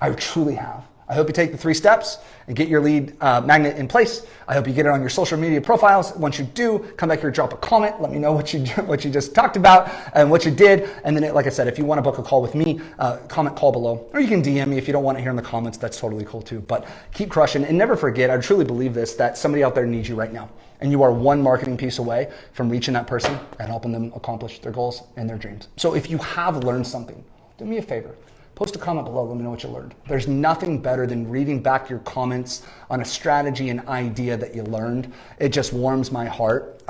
I truly have. I hope you take the 3 steps and get your lead magnet in place. I hope you get it on your social media profiles. Once you do, come back here, drop a comment. Let me know what you just talked about and what you did. And then, like I said, if you want to book a call with me, comment, call below. Or you can DM me if you don't want to hear in the comments. That's totally cool too. But keep crushing. And never forget, I truly believe this, that somebody out there needs you right now. And you are one marketing piece away from reaching that person and helping them accomplish their goals and their dreams. So if you have learned something, do me a favor. Post a comment below, let me know what you learned. There's nothing better than reading back your comments on a strategy and idea that you learned. It just warms my heart.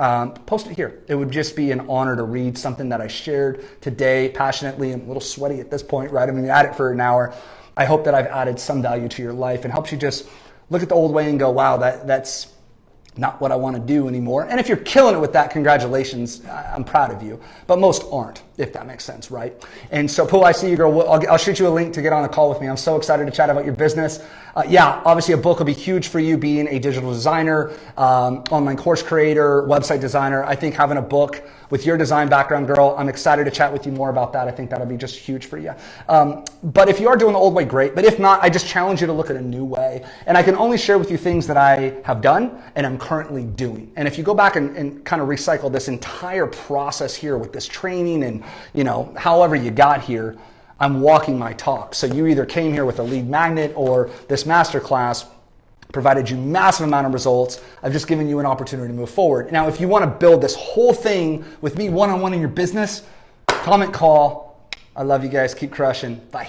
Post it here. It would just be an honor to read something that I shared today passionately. I'm a little sweaty at this point, right? I mean, at it for an hour. I hope that I've added some value to your life and helps you just look at the old way and go, wow, that's not what I want to do anymore. And if you're killing it with that, congratulations, I'm proud of you. But most aren't, if that makes sense, right? And so, Pooh, I see you, girl. I'll shoot you a link to get on a call with me. I'm so excited to chat about your business. Yeah, obviously a book will be huge for you, being a digital designer, online course creator, website designer. I think having a book with your design background, girl, I'm excited to chat with you more about that. I think that'll be just huge for you. But if you are doing the old way, great. But if not, I just challenge you to look at a new way. And I can only share with you things that I have done and I'm currently doing. And if you go back and kind of recycle this entire process here with this training and, however you got here, I'm walking my talk. So you either came here with a lead magnet or this masterclass provided you massive amount of results. I've just given you an opportunity to move forward. Now, if you want to build this whole thing with me one-on-one in your business, comment, call. I love you guys. Keep crushing. Bye.